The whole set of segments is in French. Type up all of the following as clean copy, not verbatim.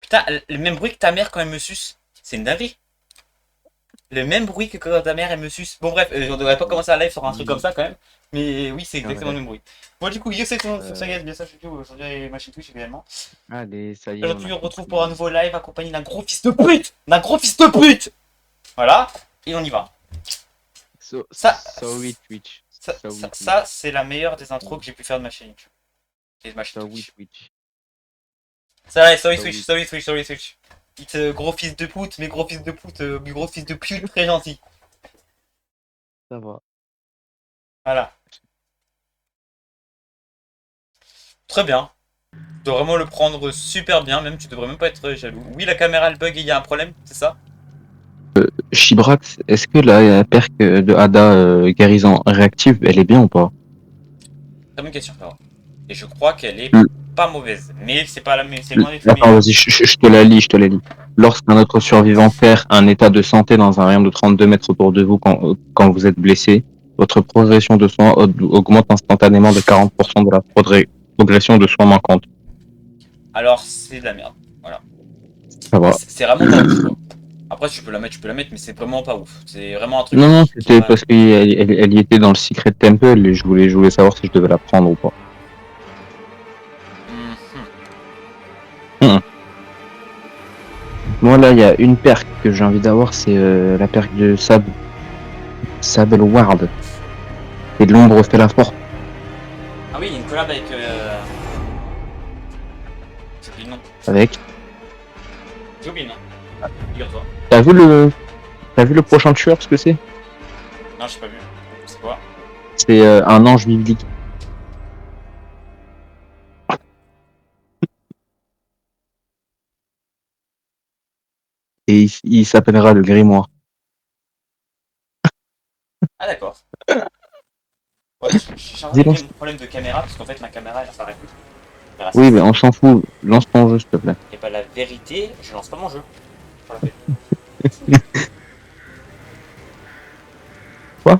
Putain, le même bruit que ta mère quand elle me suce. C'est une dinguerie. Le même bruit que quand ta mère elle me suce. Bon bref, on devrait pas commencer à live sur un truc comme ça quand même. Mais oui, c'est exactement Ouais. le même bruit. Bon du coup, yo c'est ton Euh, ça y est, bien ça, je suis sur ma chaîne Twitch également. Allez, ça y est, on a Aujourd'hui, on retrouve compris. pour un nouveau live accompagné d'un gros fils de pute. D'un gros fils de pute. Voilà, et on y va. Ça, Sorry Twitch. Sorry Twitch. ça c'est la meilleure des intros que j'ai pu faire de ma chaîne YouTube. Et de ma chaîne Sorry Twitch. Twitch. Ça va, sorry Sorry. Switch, sorry Switch, sorry Switch. It's gros fils de pute, mais gros fils de pute, gros fils de pute très gentil. Ça va. Voilà. Très bien. Tu dois vraiment le prendre super bien, même tu devrais même pas être jaloux. Oui, la caméra elle bug et il y a un problème, c'est ça? Chibrax, est-ce que la perque de Ada guérison réactive, elle est bien ou pas? Très bonne question, frère. Et je crois qu'elle est Hmm. pas mauvaise, mais c'est pas la c'est loin d'être la Attends, meilleure. vas-y, je te la lis, je te la lis. Lorsqu'un autre survivant perd un état de santé dans un rayon de 32 mètres autour de vous quand vous êtes blessé, votre progression de soins augmente instantanément de 40% de la progression de soins manquante. Alors c'est de la merde. Voilà. Ça va. C'est vraiment pas ouf quoi. Après tu peux la mettre, mais c'est vraiment pas ouf. C'est vraiment un truc Non, non, qui est c'était pas. parce qu'elle y était dans le Secret Temple et je voulais savoir si je devais la prendre ou pas. Mhm. Hmm. Moi, là, il y a une perque que j'ai envie d'avoir, c'est la perque de Sable Ward. Et de l'ombre fait la force. Ah oui, il y a une collab avec. J'ai oublié le nom. Avec. J'ai oublié le nom. Figure-toi. T'as vu le prochain tueur, ce que c'est? Non, j'ai pas vu. C'est quoi? C'est un ange biblique. Et il s'appellera le Grimoire. Ah d'accord. Ouais, je suis en train de Dis régler lance. mon problème de caméra parce qu'en fait ma caméra elle apparaît plus. Oui, mais on s'en fout. Lance ton jeu, s'il te plaît. Et bah la vérité, je lance pas mon jeu. Pour la peine. Quoi?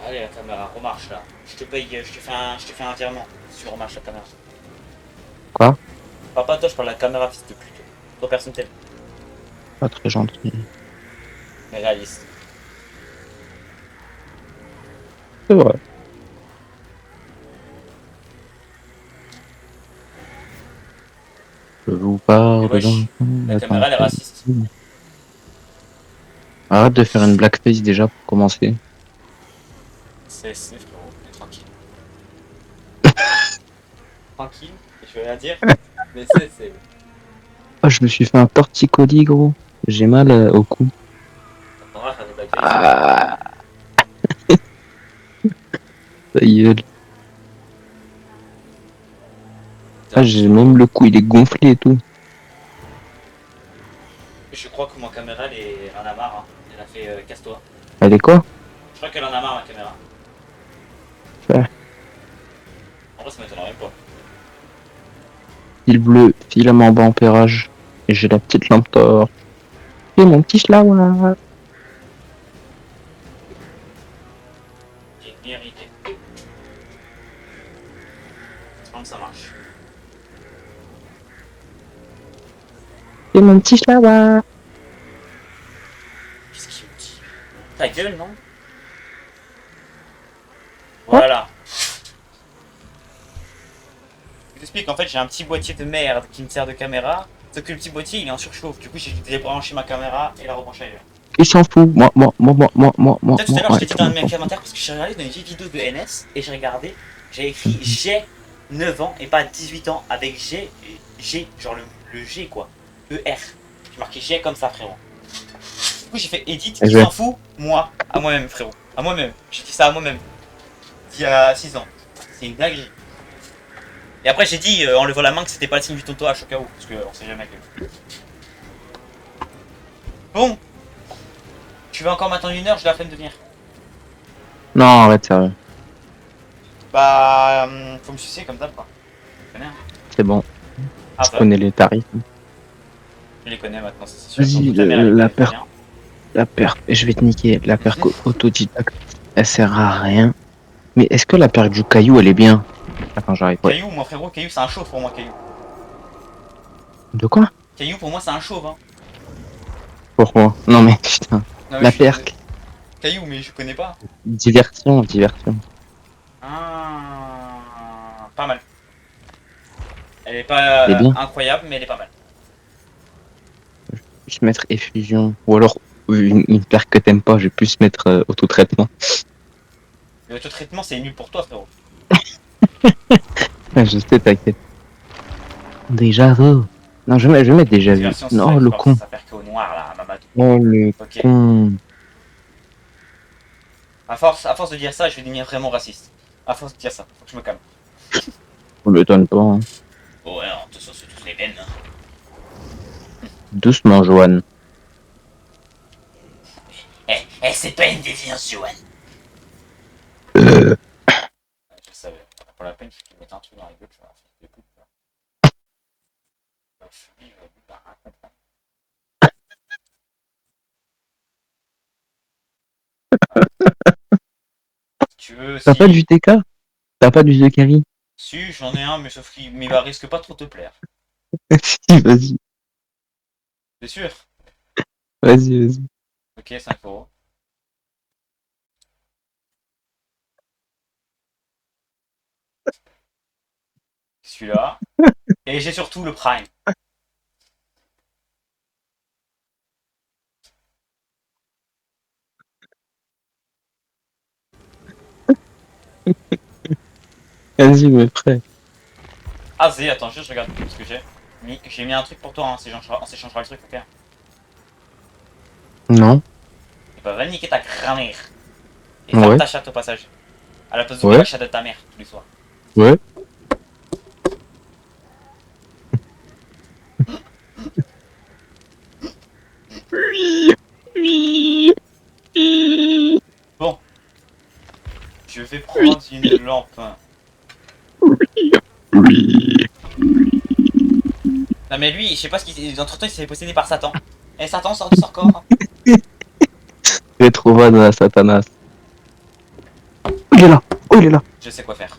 Allez la caméra, remarche là. Je te paye, je te fais un virement si tu remarches la caméra. Quoi? Parle pas toi, je parle de la caméra fils de pute. Toi personne t'aime. Pas très gentil. Mais réaliste. C'est vrai. Je vous Et parle wesh, la d'un caméra elle est raciste. Arrête de faire une blackface déjà pour commencer. C'est frérot, mais tranquille. Tranquille, je vais rien dire. Mais c'est. Ah, je me suis fait un torticolis, gros. J'ai mal au cou. On va faire des blackface. Ah, ta gueule. Ah, j'ai même le cou, il est gonflé et tout. Je crois que ma caméra elle en a marre. Hein. Elle a fait casse-toi. Elle est quoi? Je crois qu'elle en a marre ma caméra. Ouais. En vrai ça m'étonnerait pas. Fil bleu, filament bas ampérage. Et j'ai la petite lampe torche. Et mon petit schlawa. J'ai mérité. Comment ça marche? Et mon petit schlawa. Qu'est-ce qu'il me dit? Ta gueule, non? Voilà. Je t'explique, en fait, j'ai un petit boîtier de merde qui me sert de caméra. Sauf que le petit boîtier, il est en surchauffe. Du coup, j'ai dû débrancher ma caméra et la rebrancher ailleurs. Il s'en fout. Moi. Peut-être tout à l'heure, je Ouais, t'ai dit dans mes commentaires parce que j'ai regardé dans une vieille vidéo de NS et j'ai regardé, j'ai écrit j'ai 9 ans et pas 18 ans avec G, genre le G quoi. ER. J'ai marqué G comme ça, frérot. Du coup, j'ai fait edit, qui s'en fout? Moi, à moi-même, frérot. À moi-même. J'ai dit ça à moi-même. Il y a 6 ans. C'est une dinguerie. Et après, j'ai dit en levant la main que c'était pas le signe du tontoage au cas où, parce qu'on sait jamais. Bon. Tu veux encore m'attendre une heure, j'ai la flemme de venir. Non, arrête, sérieux. Bah, faut me sucer comme d'hab quoi. Tu connais, hein. C'est bon. Ah, Je connais les tarifs. Je les connais maintenant, c'est sûr. Vas-y, la perf. Je vais te niquer. La perf autodidacte, elle sert à rien. Mais est-ce que la perf du caillou, elle est bien? Attends, j'arrive. Ouais. Caillou, mon frérot, Caillou, c'est un chaud pour moi, Caillou. De quoi? Caillou, pour moi, c'est un chauve. Hein. Pourquoi? Non mais putain. Non, mais La je suis désolé. perque. Caillou, mais je connais pas. Diversion, diversion. Ah, pas mal. Elle est pas C'est bien. incroyable, mais elle est pas mal. Plus mettre effusion. Ou alors une perque que t'aimes pas, je vais plus mettre autotraitement. Le auto-traitement, c'est nul pour toi, frérot. Ouais, je sais, t'inquiète. Déjà vu. Non, je vais mettre déjà vu. Diversion, c'est ça Non, qui le porte con. sa perque au noir, là, Mamadou. Oh, le Ok. con. À force de dire ça, je vais devenir vraiment raciste. À force de dire ça, faut que je me calme. On m'étonne pas. Hein. Oh ouais, non, de toute façon, c'est tous les mêmes. Hein. Doucement, Joanne. C'est pas une défiance, Johan. Je savais. Pour la peine, il faut qu'il mette un truc dans la gueule, je vais leur faire des boules. Tu veux T'as pas si... du TK? T'as pas du Zekari? Si, j'en ai un, mais sauf qu'il mais il va risque pas trop te plaire. Si, vas-y. C'est sûr. Vas-y, vas-y. Ok, 5 €. Celui-là. Et j'ai surtout le Prime. Vas-y, mes frères. Ah, zé, attends, juste je regarde ce que j'ai. J'ai mis un truc pour toi, hein, on s'échangera le truc, ok? Non. Et bah, va niquer ta grand-mère. Et ferme Ouais. ta chatte au passage. À la place d'ouvrir Ouais. la chatte de ta mère tous les soirs. Ouais. Oui. Oui. Oui. Bon. Je vais prendre une lampe. Oui. Non, mais lui, je sais pas ce qu'il. Entre-temps, il s'est fait posséder par Satan. Et Satan sort de son corps. Retrovada Satanas. Oh, il est là. Oh, il est là. Je sais quoi faire.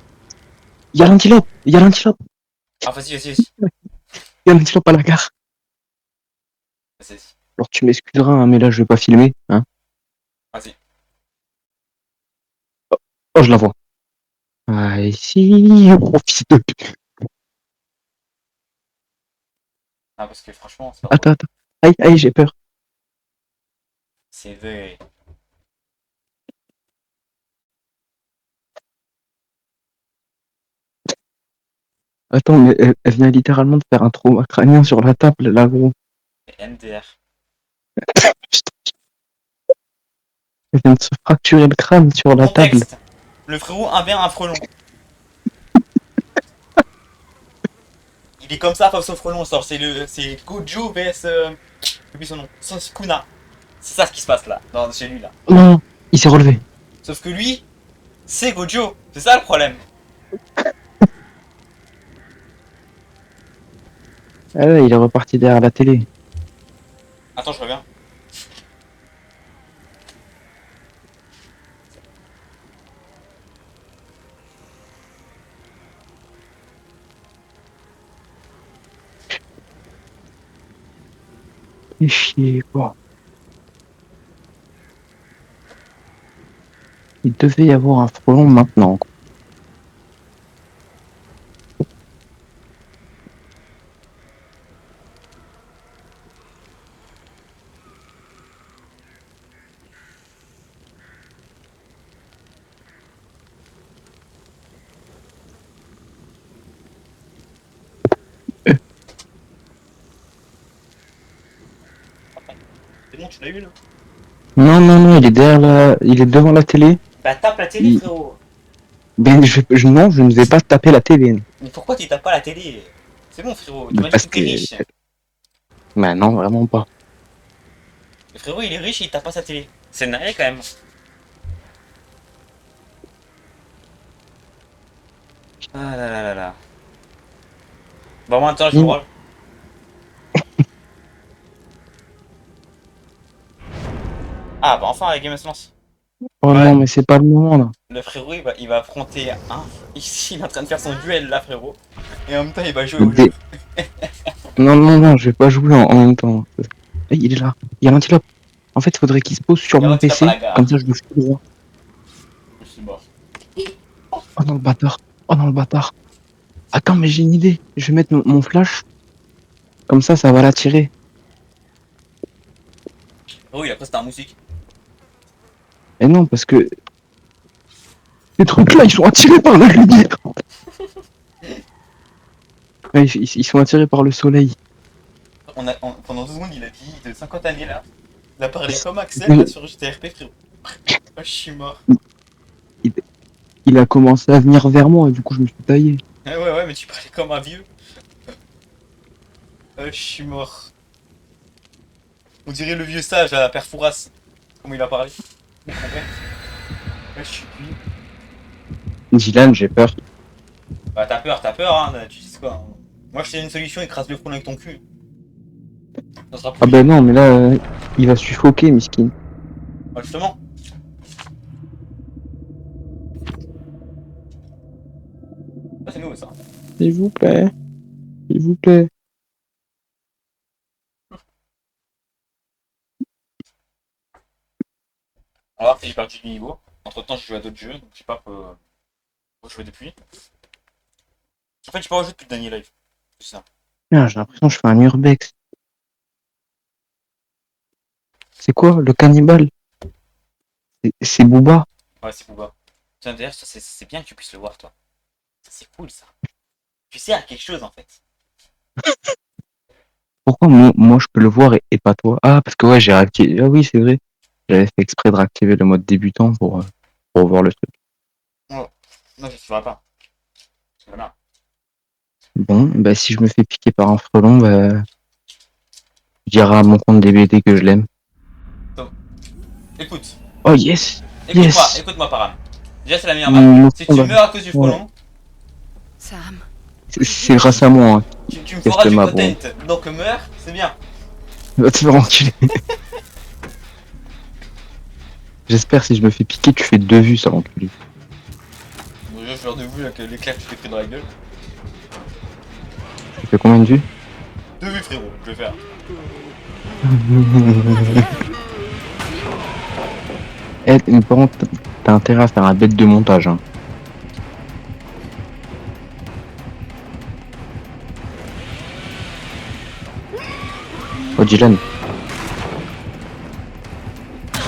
Il y a l'antilope. Il y a l'antilope. Ah, vas-y, vas-y, vas-y. Il y a l'antilope à la gare. Vas-y, Alors tu m'excuseras, hein, mais là je vais pas filmer. Hein. vas-y. Oh, je la vois. Ah, ici, oh, fils de pute. Ah, parce que franchement, c'est pas drôle. Attends, attends. Aïe, aïe, j'ai peur. C'est vrai. Attends, mais elle vient littéralement de faire un trauma crânien sur la table, là, gros. C'est MDR. Putain, elle vient de se fracturer le crâne sur la table. Contexte. Le frérot a bien un frelon. Il est comme ça face au frelon, sort. C'est Gojo vs. J'ai oublié son nom. Sukuna. C'est ça ce qui se passe là, chez lui là. Non, il s'est relevé. Sauf que lui, c'est Gojo. C'est ça le problème. Ah ouais, il est reparti derrière la télé. Attends, je reviens. Fais chier, quoi. Il devait y avoir un frelon maintenant, quoi. C'est bon, tu l'as eu là. Non, non, non, il est derrière la... Il est devant la télé. Bah tape la télé, Il- frérot. Ben, non, je ne vais pas taper la télé. Mais pourquoi tu tapes pas la télé? C'est bon, frérot. Tu Ben, m'as dit parce que t'es que... riche. Ben non, vraiment pas. Le frérot, il est riche et il tape pas sa télé. C'est narré quand même. Ah là là là là. Bon, moi, attends, je me Mmh. roll. Ah, bah enfin, la game se lance. Oh Ouais. non, mais c'est pas le moment, là. Le frérot, il va affronter un. Ici, il est en train de faire son duel là, frérot. Et en même temps, il va jouer au Des- jeu. Non, non, non, je vais pas jouer en même temps. Il est là. Il y a l'antilope. En fait, faudrait qu'il se pose sur Il y a mon l'antilope à PC. la gare. Comme ça, je le fais droit. Je suis mort. Oh non, le bâtard. Oh non, le bâtard. Attends, mais j'ai une idée. Je vais mettre mon flash. Comme ça va l'attirer. Oh, il a presque un moustique. Et non, parce que ces trucs-là, ils sont attirés par la lumière. Ouais, ils sont attirés par le soleil. Pendant 2 secondes, il a dit de 50 années là. Il a parlé comme Axel là, sur JTRP, frérot. Oh, je suis mort. Il a commencé à venir vers moi, du coup, je me suis taillé. Ouais, ouais, mais tu parlais comme un vieux. Oh, je suis mort. On dirait le vieux sage à Père Fouras. Comment il a parlé. Ouais, je suis cuit. Dylan, j'ai peur. Bah, t'as peur, hein, tu dis quoi. Hein. Moi, je t'ai une solution, écrase le front avec ton cul. Ça sera plus Ah vite. bah non, mais là, il va suffoquer, miskin. Bah, justement. Ça, c'est nouveau ça. S'il vous plaît. S'il vous plaît. On va voir si j'ai perdu du niveau. Entre temps, j'ai joué à d'autres jeux, donc j'ai pas joué depuis. En fait, j'ai pas rejoué depuis le dernier live. C'est ça. Putain, j'ai l'impression que je fais un urbex. C'est quoi, le cannibale? C'est Booba. Ouais, c'est Booba. Tiens, d'ailleurs, c'est bien que tu puisses le voir, toi. Ça, c'est cool ça. Tu sers à quelque chose en fait. Pourquoi moi je peux le voir et pas toi? Ah, parce que ouais, j'ai réactivé. Ah oui, c'est vrai. J'avais fait exprès de réactiver le mode débutant pour voir le truc. Oh. Non, je ne ferai pas. C'est pas mal. Bon, bah si je me fais piquer par un frelon, bah je dirai à mon compte DBD que je l'aime. Écoute. Oh yes! Écoute-moi, Yes. écoute-moi, Param. Déjà, c'est la meilleure map. Si tu meurs à cause du frelon, Sam. C'est grâce à moi, hein. tu me Qu'est-ce feras que du ma content. Donc, meurs, c'est bien. Va te faire enculer. J'espère si je me fais piquer, tu fais 2 vues, ça l'enculé. Déjà, je leur de vous avec l'éclair que tu t'es pris dans la gueule. Tu fais combien de vues? 2 vues, frérot, je vais faire. Eh, mais par contre, t'as intérêt à faire un bête de montage, hein. Oh Dylan.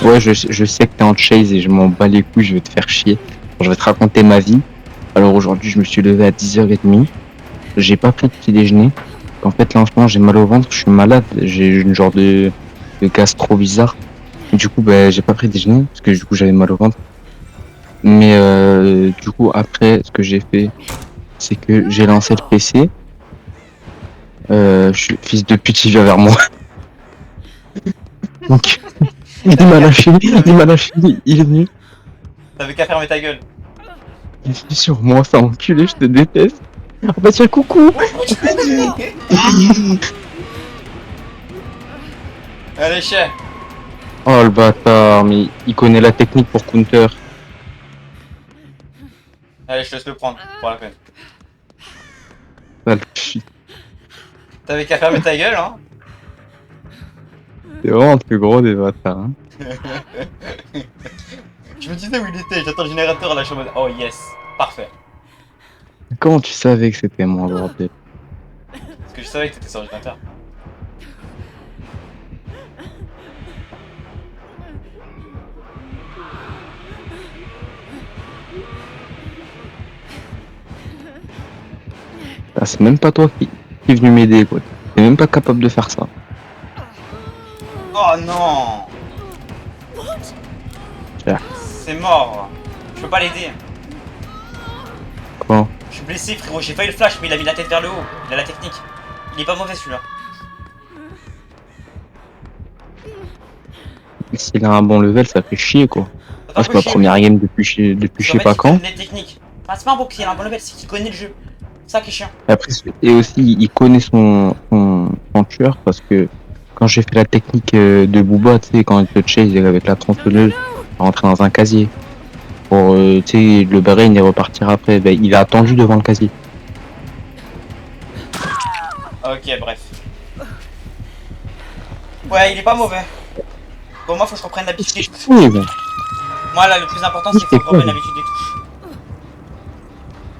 Ouais, je sais que t'es en chase et je m'en bats les couilles, je vais te faire chier. Je vais te raconter ma vie. Alors aujourd'hui, je me suis levé à 10h30. J'ai pas pris de petit déjeuner. En fait, là en ce moment, j'ai mal au ventre, je suis malade. J'ai une genre de gastro bizarre. Du coup, bah, j'ai pas pris de déjeuner parce que du coup, j'avais mal au ventre. Mais du coup, après, ce que j'ai fait, c'est que j'ai lancé le PC. Je suis fils de pute, il vient vers moi. Donc, il m'a lâché, il est venu. T'avais qu'à fermer ta gueule. Il est sur moi, ça enculé, je te déteste. Oh bah tiens, coucou. Allez, chien. Oh le bâtard, mais il connaît la technique pour counter. Allez, je te laisse le prendre, pour la peine. Sale shit. T'avais qu'à fermer ta gueule, hein. C'est vraiment le plus gros des bâtards. Hein. Je me disais où il était, j'attends le générateur là, je suis en mode oh yes, parfait. Comment tu savais que c'était moi, bordel? Parce que je savais que t'étais sur l'ordinateur. Ah, c'est même pas toi qui est venu m'aider, quoi. T'es même pas capable de faire ça. Oh non. Tiens. C'est mort. Je peux pas l'aider. Quoi? Je suis blessé frérot, j'ai failli le flash mais il a mis la tête vers le haut. Il a la technique. Il est pas mauvais celui-là. S'il a un bon level, ça fait chier, quoi. Ça Moi, c'est ma première game depuis je sais pas quand. Les techniques. Ah, c'est pas un bon qu'il a un bon level, c'est qu'il connaît le jeu. C'est ça qui est chiant. Après, et aussi, il connaît son tueur parce que quand j'ai fait la technique de Booba, tu sais, quand il te chase avec la tronçonneuse, rentrer dans un casier pour, tu sais, le brain et repartir après, ben, il a attendu devant le casier. Ok, bref. Ouais, il est pas mauvais. Bon, moi, faut que je reprenne l'habitude des touches. Oui, bon. Moi, là, le plus important, c'est qu'il faut que je C'est reprenne cool. l'habitude des touches.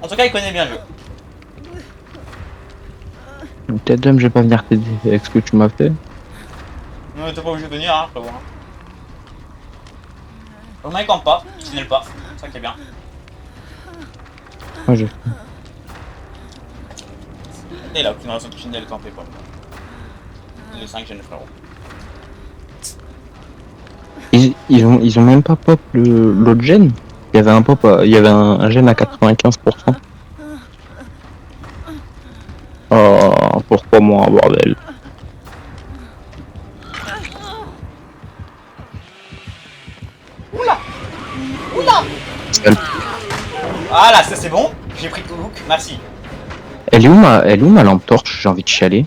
En tout cas, il connaît bien le jeu. Peut-être même je vais pas venir t'aider avec ce que tu m'as fait. Non, t'es pas obligé de venir, hein, frérot. On n'en campe pas, il tunnel pas. C'est ça qui est bien. Moi, je... Et là, aucune raison de tunnel camper pas. Le 5 gènes, frérot. Ils ont même pas pop l'autre gène. Il y avait un pop, il y avait un gène à 95%. Oh, pourquoi moi, bordel? Oula! Oula! Ah là, ça c'est bon. J'ai pris le hook, merci. Elle est où ma lampe torche? J'ai envie de chialer.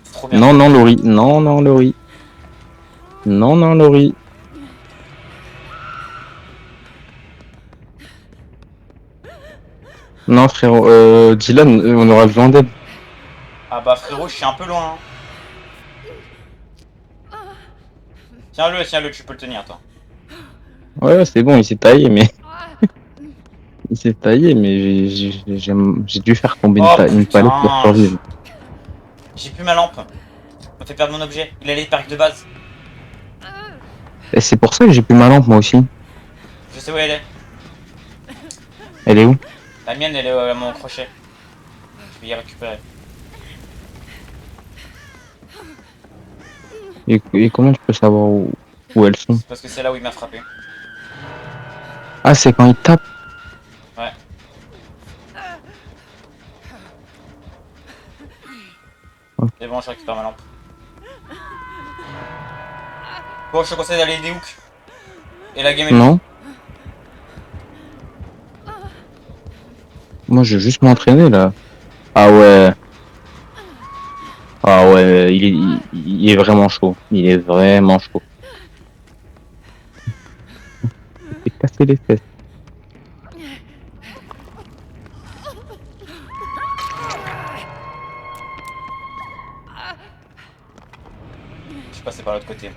C'est trop bien. Non, non, Laurie. Non, non, Laurie. Non, non, Laurie. Non, frérot. Dylan, on aura besoin d'aide. Ah bah frérot, je suis un peu loin. Hein. Tiens-le, tu peux le tenir, toi. Ouais, c'est bon, il s'est taillé, mais... il s'est taillé, mais j'ai dû faire tomber Oh, une putain. palette pour survivre. J'ai plus ma lampe. Ça m'a fait perdre mon objet. Il allait parc de base. Et c'est pour ça que j'ai plus ma lampe, moi aussi. Je sais où elle est. Elle est où? La mienne, elle est à mon crochet. Je vais y récupérer. Et comment tu peux savoir où elles sont? C'est parce que c'est là où il m'a frappé. Ah, c'est quand il tape? Ouais. Ok. C'est bon, je récupère ma lampe. Bon, je te conseille d'aller des hooks. Et la game est... Non. Moi, je vais juste m'entraîner, là. Ah ouais. Ah ouais, il est vraiment chaud. Il est vraiment chaud. Il s'est cassé les fesses. Je suis passé par l'autre côté.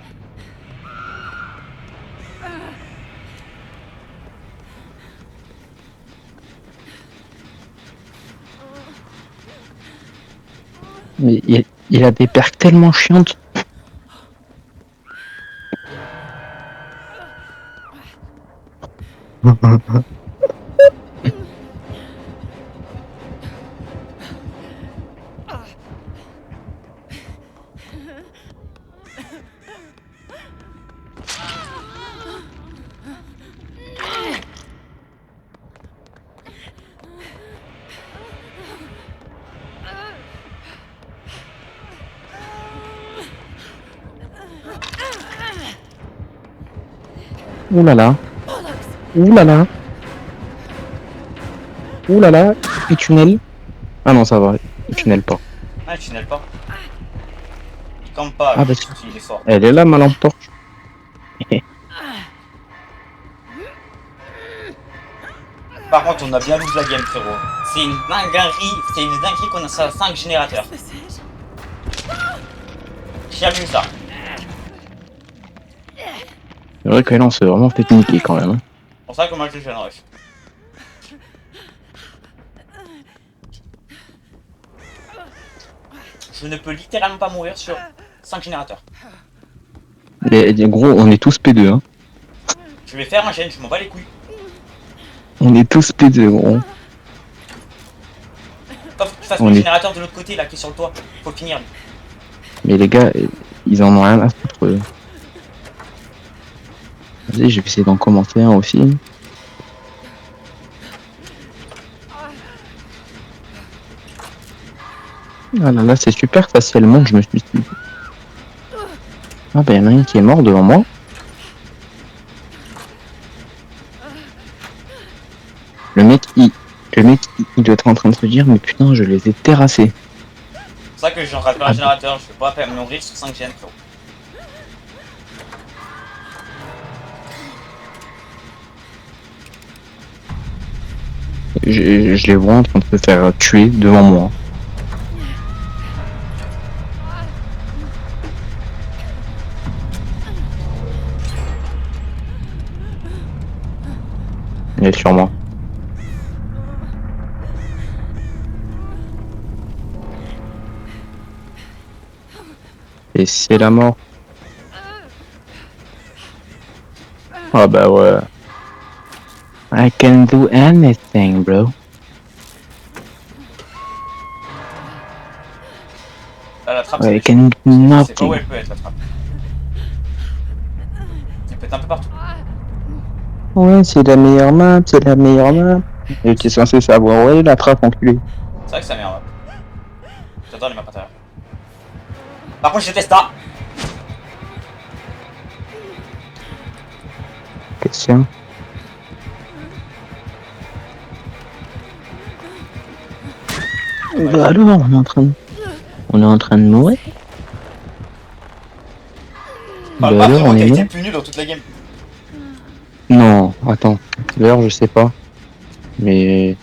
Mais il a des perks tellement chiantes. Ouh là là. Ouh là là. Ouh là là. Il tunnel. Ah non, ça va. Il tunnel pas. Ah, il tunnel pas. Il campe pas, Ah, lui, parce que- il est fort. Elle est là, ma lampe torche. Par contre, on a bien loupé la game, frérot. C'est une dinguerie qu'on a ça 5 générateurs. J'ai vu ça. C'est vrai que là, on s'est vraiment fait niquer quand même. Hein. C'est pour ça que moi je le fais en rush. Je ne peux littéralement pas mourir sur 5 générateurs. Mais gros, on est tous P2. Hein. Je vais faire un gène, je m'en bats les couilles. On est tous P2, gros. Faut que tu fasses On le est- générateur de l'autre côté là qui est sur le toit. Faut le finir. Mais les gars, ils en ont rien à foutre. Vas-y, je vais essayer d'en commencer un aussi. Ah là là, c'est super facilement que je me suis dit. Ah bah y'en a un qui est mort devant moi. Le mec, il doit être en train de se dire, mais putain, je les ai terrassés. C'est pour ça que j'en rate pas un générateur. Je peux pas faire mourir sur 5 gènes, frérot. Je les vois en train de se faire tuer devant moi. Il est sur moi. Et c'est la mort. Ah bah ouais. I can do anything, bro. Là, la trappe, I c'est can do je sais pas où nothing. elle peut être, la trappe. Elle peut être un peu partout. Ouais, c'est la meilleure map, c'est la meilleure map. Et t'es censé savoir, ouais, la trappe, enculé. C'est vrai que ça m'énerve. J'adore les maps intérieures. Par contre, je déteste ça. Question. Bah alors, on est en train de mourir. Parle Bah pas alors, vraiment, on t'as est été mort. le plus nul dans toute la game. Non, attends. D'ailleurs, je sais pas. Mais...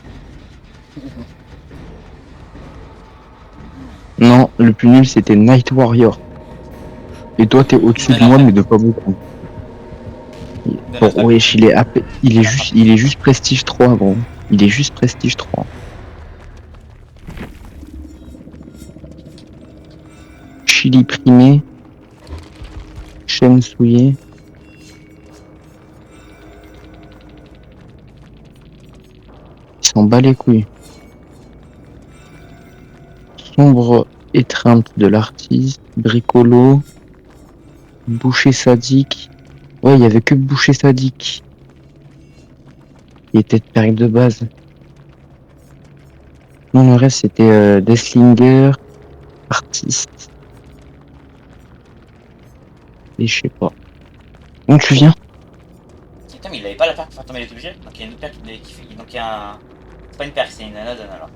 Non, le plus nul, c'était Night Warrior. Et toi, t'es au-dessus de moi, mais de pas beaucoup. Bon, wesh, il est, il est juste Prestige 3, gros. Il est juste Prestige 3. Chili primé. Chaîne souillée. Il s'en bat les couilles. Sombre étreinte de l'artiste. Bricolo. Boucher sadique. Ouais, il y avait que Boucher sadique. Il était de période de base. Non, le reste, c'était Deathlinger, artiste. Et je sais pas. Donc tu viens? Putain, mais il avait pas la perque pour faire tomber les objets. Donc il y a une autre perque qui fait. Donc il y a un. C'est pas une perque, c'est une anodone alors.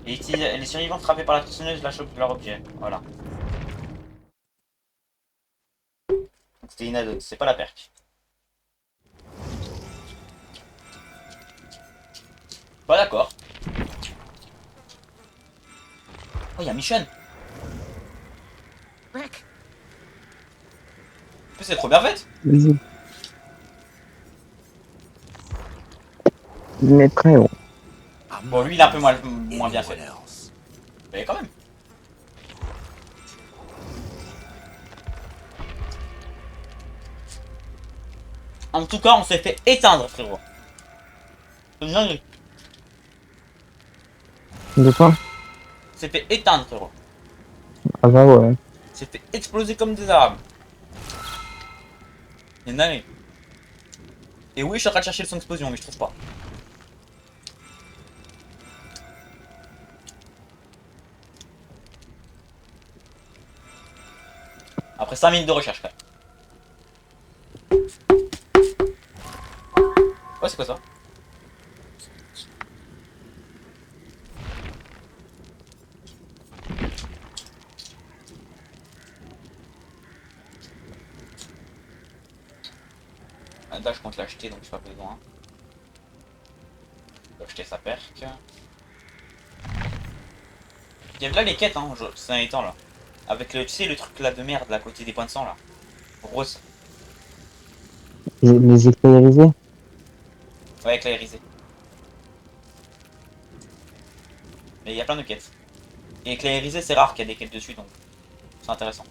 Et les survivants frappés par la tronçonneuse lâchent leur objet. Voilà. Donc c'était une anodone, c'est pas la perque. Pas d'accord. Oh, y'a Mission. Rick. En plus, c'est trop bien fait. Vas-y. Mais très haut. Bon, lui, il est un peu moins bien fait. Mais quand même. En tout cas, on s'est fait éteindre, frérot. C'est une dinguerie. De quoi? On s'est fait éteindre, frérot. Ah bah ouais. On s'est fait exploser comme des arabes. C'est une dinguerie. Et oui, je suis en train de chercher le son d'explosion, mais je trouve pas. Après 5 minutes de recherche, quand même. Ouais, c'est quoi ça? Là, je compte l'acheter, donc j'ai pas besoin. Je vais acheter sa perque. Il y avait là les quêtes, hein, ces derniers temps là. Avec le, tu sais, le truc là de merde, là, à côté des points de sang là. Rose. Les éclairisés? Ouais, éclairisé. Mais il y a plein de quêtes. Et éclairisé, c'est rare qu'il y a des quêtes dessus, donc c'est intéressant.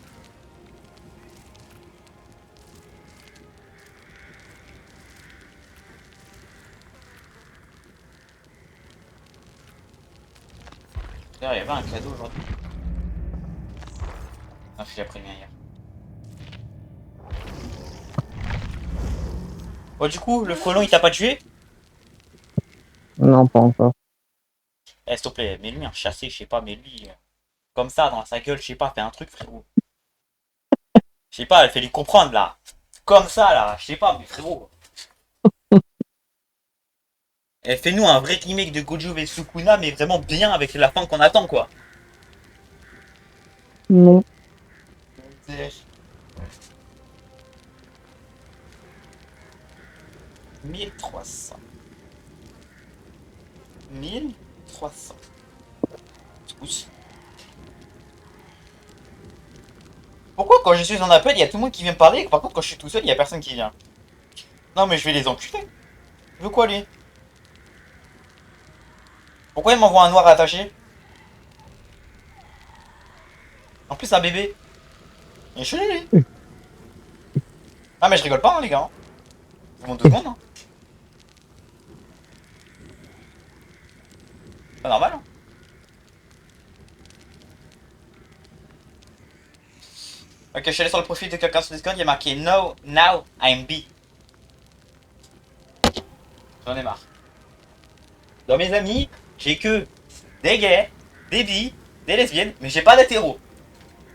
D'ailleurs, il y avait un cadeau aujourd'hui. Ah, je l'ai pris le mien hier. Bon, du coup, le colon il t'a pas tué? Non, pas encore. Eh, s'il te plaît, mets-lui un chassé, je sais pas, mais lui, comme ça, dans sa gueule, je sais pas, fais un truc, frérot. Je sais pas, fais lui comprendre là. Comme ça là, je sais pas, mais frérot. Eh, fais-nous un vrai remake de Gojo vs Sukuna, mais vraiment bien avec la fin qu'on attend quoi. Non. 1300. 1300. Oui. Pourquoi quand je suis en appel, il y a tout le monde qui vient me parler, et par contre quand je suis tout seul, il y a personne qui vient? Non mais je vais les enculer. Il veut quoi lui? Pourquoi il m'envoie un noir attaché? En plus un bébé. Il est chelou lui. Ah mais je rigole pas hein, les gars. Je vous montre 2 secondes hein. Pas normal hein. Ok, je suis allé sur le profil de quelqu'un sur Discord, il y a marqué No, now I'm B. J'en ai marre. Dans mes amis, j'ai que des gays, des bi, des lesbiennes, mais j'ai pas d'hétéro.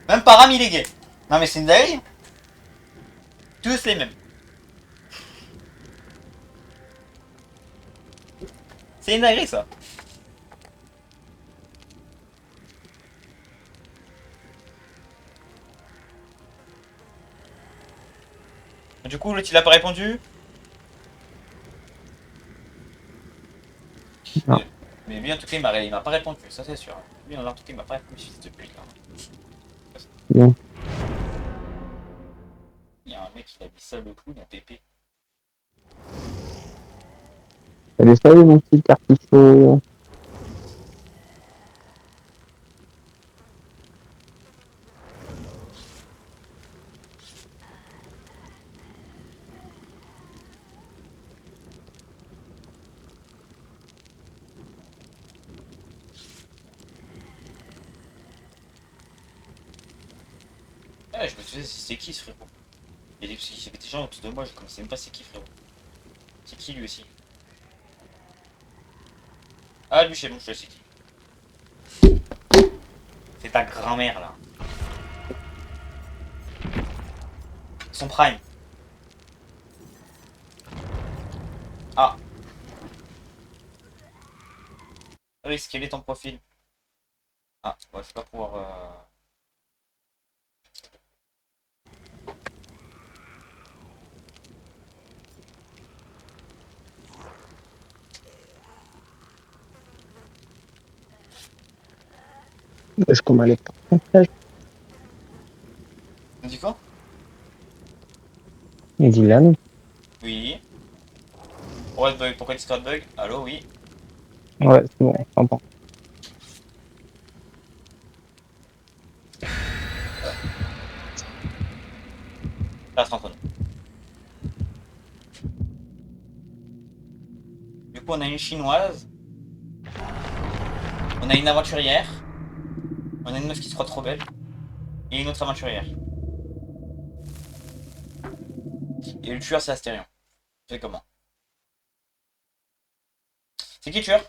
Même par ami les gays. Non mais c'est une dinguerie. Tous les mêmes. C'est une dinguerie ça. Du coup, l'autre il a pas répondu. Non. Mais lui en tout cas il m'a pas répondu, ça c'est sûr. Lui en tout cas il m'a pas répondu fils de pute. Bon. Il y a un mec qui a mis seul le coup, il a pépé. Allez, salut mon petit cartoucho. Ouais, je me disais c'est qui ce frérot. Il y avait des gens autour de moi, je connaissais même pas c'est qui frérot. C'est qui lui aussi? Ah lui c'est bon, je sais qui. C'est ta grand-mère là. Son prime. Ah. Oui, quel est ton profil? Ah, ouais, je vais pas pouvoir... Est-ce qu'on m'a les On dit quoi? Dylan? Oui. Ouais, bug. Pourquoi Discord bug? Allô, oui. Ouais, c'est bon, on s'entend. Ça reste entre nous. Du coup, on a une chinoise. On a une aventurière. On a une meuf qui se croit trop belle. Et une autre aventurière. Et le tueur, c'est Astérion. C'est comment? C'est qui le tueur?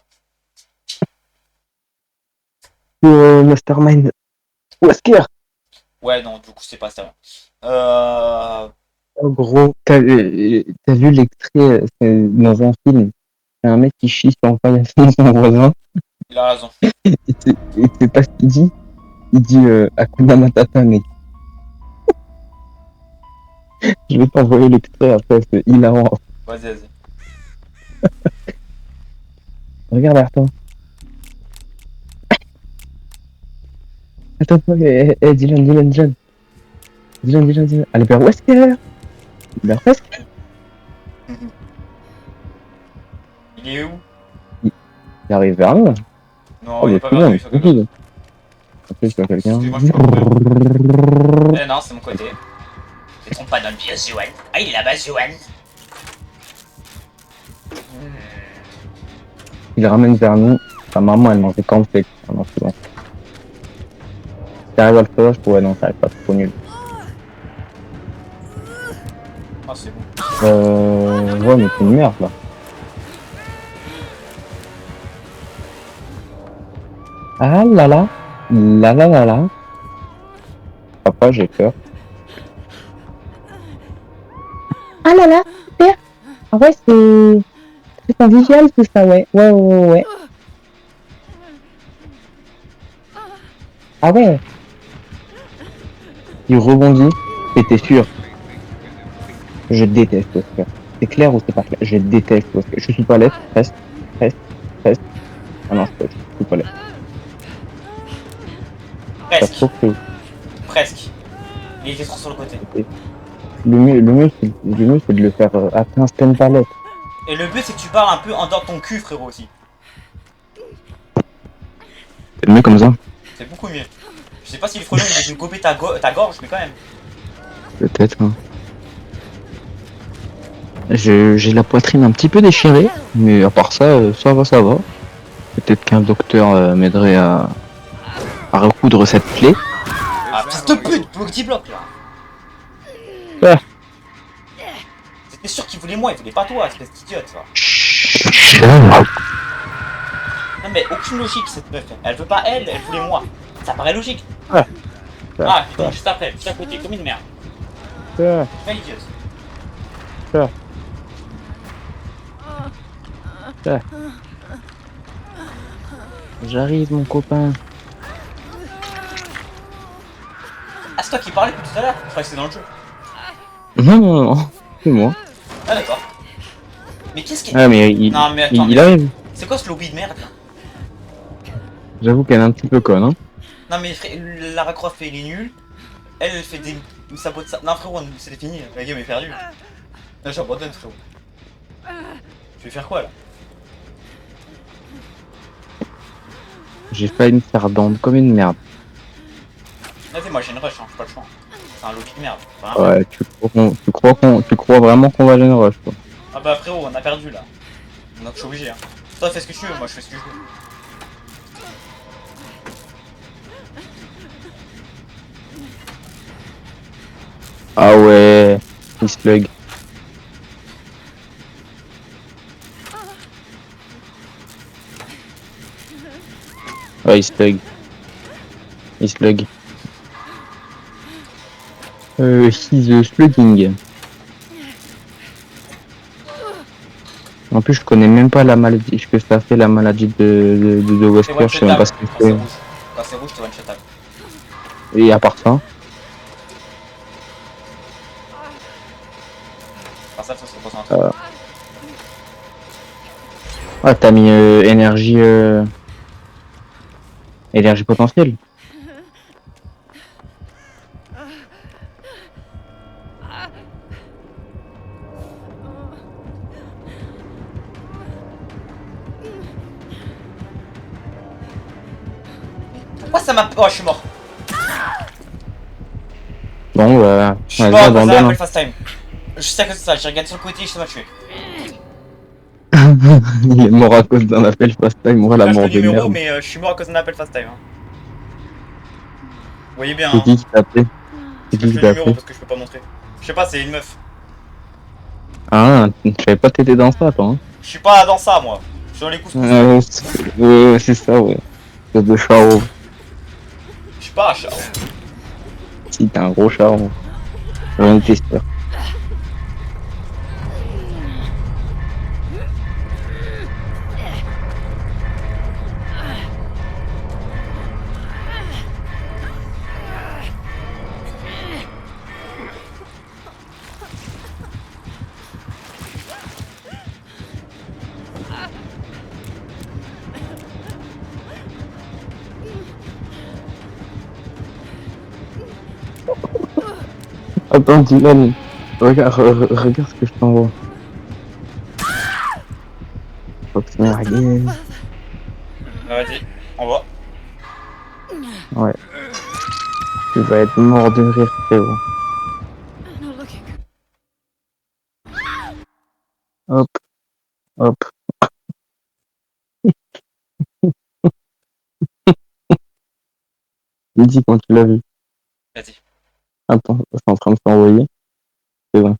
Mastermind. Wesker. Ouais, non, du coup, c'est pas Astérion. Oh, gros, t'as vu l'extrait dans un film? C'est un mec qui chie sur le paillasson de son voisin. Il a raison. Et c'est pas ce qu'il dit. Il dit Hakuna Matata, mec. Je vais t'envoyer l'extrait après, c'est hilarant. Vas-y, vas-y. Regarde, attends. Attends, Dylan. Allez vers Wesker. Vers Wesker. Il est où? Il arrive vers nous. Non, il est pas vers lui, ça que d'autres. Après, je vois quelqu'un. Excuse-moi, je peux pas. Non, c'est mon côté. Ne trompe pas dans le vieux Zuan. Ah, il est là-bas, Zuan. Il ramène vers nous. Sa maman, elle mangeait cornflakes. Ah non, c'est bon. Si t'arrives à le faire, je pourrais, non, ça arrive pas, c'est trop nul. Ah, c'est bon. Ouais, mais c'est une merde, là. Ah là là. Là. Après, j'ai peur. Ah là là, super. Ah ouais, c'est convivial tout ça, ouais. Ouais. Ah ouais. Il rebondit. Et t'es sûr? Je déteste Wesker. C'est clair ou c'est pas clair? Je déteste Wesker. Je suis pas lettre. Reste. Ah non, je suis pas lettre. Presque. Il était trop sur le côté. Le mieux, c'est de le faire à instant palette. Et le but c'est que tu parles un peu en dehors de ton cul, frérot, aussi. C'est mieux comme ça. C'est beaucoup mieux. Je sais pas si le frelon il veut nous couper ta gorge, mais quand même. Peut-être. Hein. J'ai la poitrine un petit peu déchirée, mais à part ça, ça va, ça va. Peut-être qu'un docteur m'aiderait à recoudre cette plaie. Ah, fils de pute, bloc là. Ah. C'était sûr qu'il voulait moi, il voulait pas toi, espèce d'idiote, ça. Non mais aucune logique cette meuf. Elle veut pas elle voulait moi. Ça paraît logique. Ah. Ah putain, juste après, juste à côté, comme une merde. Ah. Pas idiote. Ah. Ah. J'arrive mon copain. Ah c'est toi qui parlais depuis tout à l'heure. Je croyais que c'était dans le jeu. Non, c'est moi. Ah d'accord. Mais qu'est-ce qu'il... Ah mais il, Non mais attends, il arrive. c'est quoi ce lobby de merde là? J'avoue qu'elle est un petit peu conne, hein. Non mais Lara Croft il est nul. Elle fait des sabots de ça. Non frérot, c'est fini, la game est perdue. Là j'abandonne frérot. Tu veux faire quoi là? J'ai failli me faire dendre comme une merde. Vas-y moi j'ai une rush, hein, j'ai pas le choix. C'est un lobby de merde. Enfin, Ouais, tu crois vraiment qu'on va gagner rush, quoi. ah bah frérot, on a perdu là. Donc je suis obligé. Hein. Toi fais ce que tu veux, moi je fais ce que je veux. Ah ouais, il slug. Ouais, il slug. Il slug. He's slugging. En plus, je connais même pas la maladie, ce que ça fait la maladie de Wesker, je sais même pas ce que c'est. Quand c'est rouge, c'est one-shotable. Et à part ça, Enfin ça, faut se concentrer. ah, t'as mis énergie potentielle. Pourquoi ça m'a... Oh, je suis mort. Bon, bah, Je suis vas-y, mort à cause d'un abandonne. appel fast time. Juste à cause de ça, j'ai regardé sur le côté et je m'a tué. Il est mort à cause d'un appel fast time, voilà la Là, je mort le de numéro, merde. mais je suis mort à cause d'un appel fast time. Hein. Vous voyez bien, C'est hein. qui t'a appelé? C'est Je qui cache qui le t'a numéro appelé? parce que je peux pas montrer. Je sais pas, c'est une meuf. Ah, je savais pas t'aider dans ça, toi. Hein. Je suis pas dans ça, moi. Je suis dans les couscous. C'est ça, ouais. C'est de charreau. Je suis pas un chat. Si, t'es un gros charreau. Rien de testeur. Attends, Dylan, regarde ce que je t'envoie. Foxmerguez. Vas-y, on va. Ouais. Tu vas être mort de rire, frérot. Not looking. Hop, hop. Il dit quand tu l'as vu. Vas-y. Attends, c'est en train de s'envoyer. C'est bon.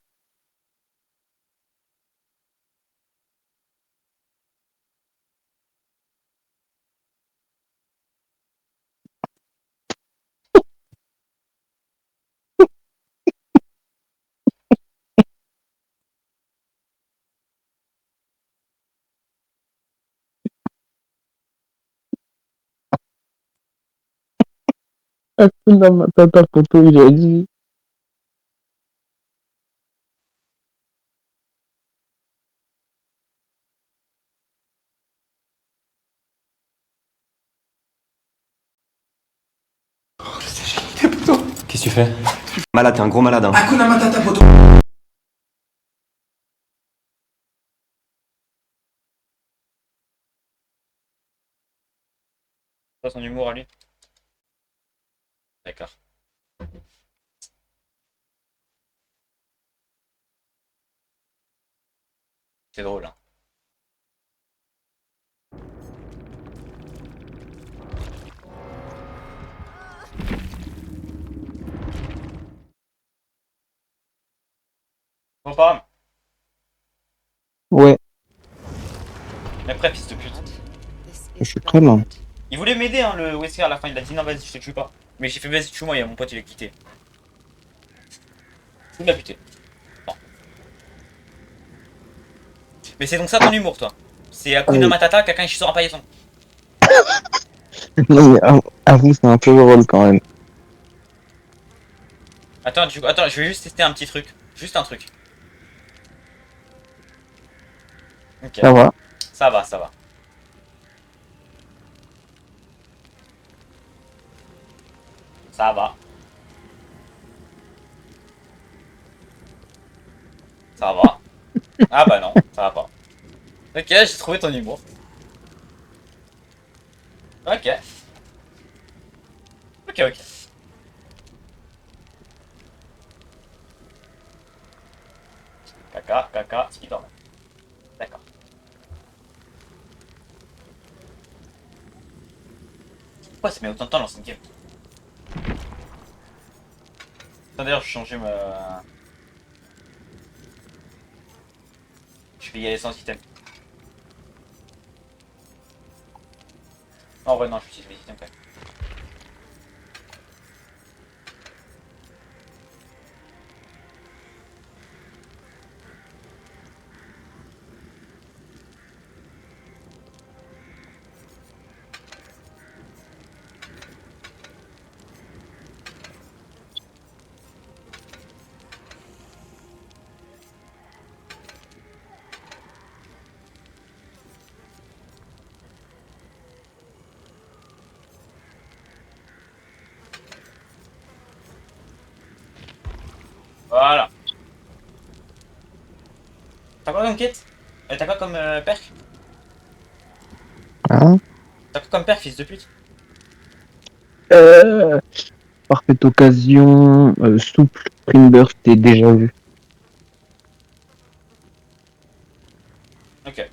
Hakuna Matata poto, il a dit. Qu'est-ce que tu fais? Malade, t'es un gros malade. Hein. Hakuna Matata, poto. Pas son humour à lui. D'accord. C'est drôle, hein. Bon, pas grave. Ouais, Mais après, fils de pute. je suis très lent. Il voulait m'aider, hein, le Wesker à la fin. Il a dit non, vas-y, je te tue pas. Mais j'ai fait vas-y, tue-moi, et mon pote il est quitté. Il m'a buté. Bon. Mais c'est donc ça ton humour, toi. C'est Hakuna Matata, quelqu'un qui sort un paillasson. Non, mais avoue, c'est un peu drôle quand même. Attends, attends, je vais juste tester un petit truc. Juste un truc. Ok. Ça va. Ça va, ça va. Ça va. Ça va. Ah bah non, ça va pas. Ok, j'ai trouvé ton humour. Ok. Ok, ok. Caca, caca, Spiderman. D'accord. Pourquoi ça met autant de temps dans cette game? Attends, d'ailleurs, je vais changer ma... Je vais y aller sans item. En vrai, non, je vais utiliser mes items quand même. Voilà. T'as quoi comme kit? T'as quoi comme perk? Hein? T'as quoi comme perk, fils de pute? Euh, Parfaite occasion, souple, sprint burst, t'es déjà vu. Ok.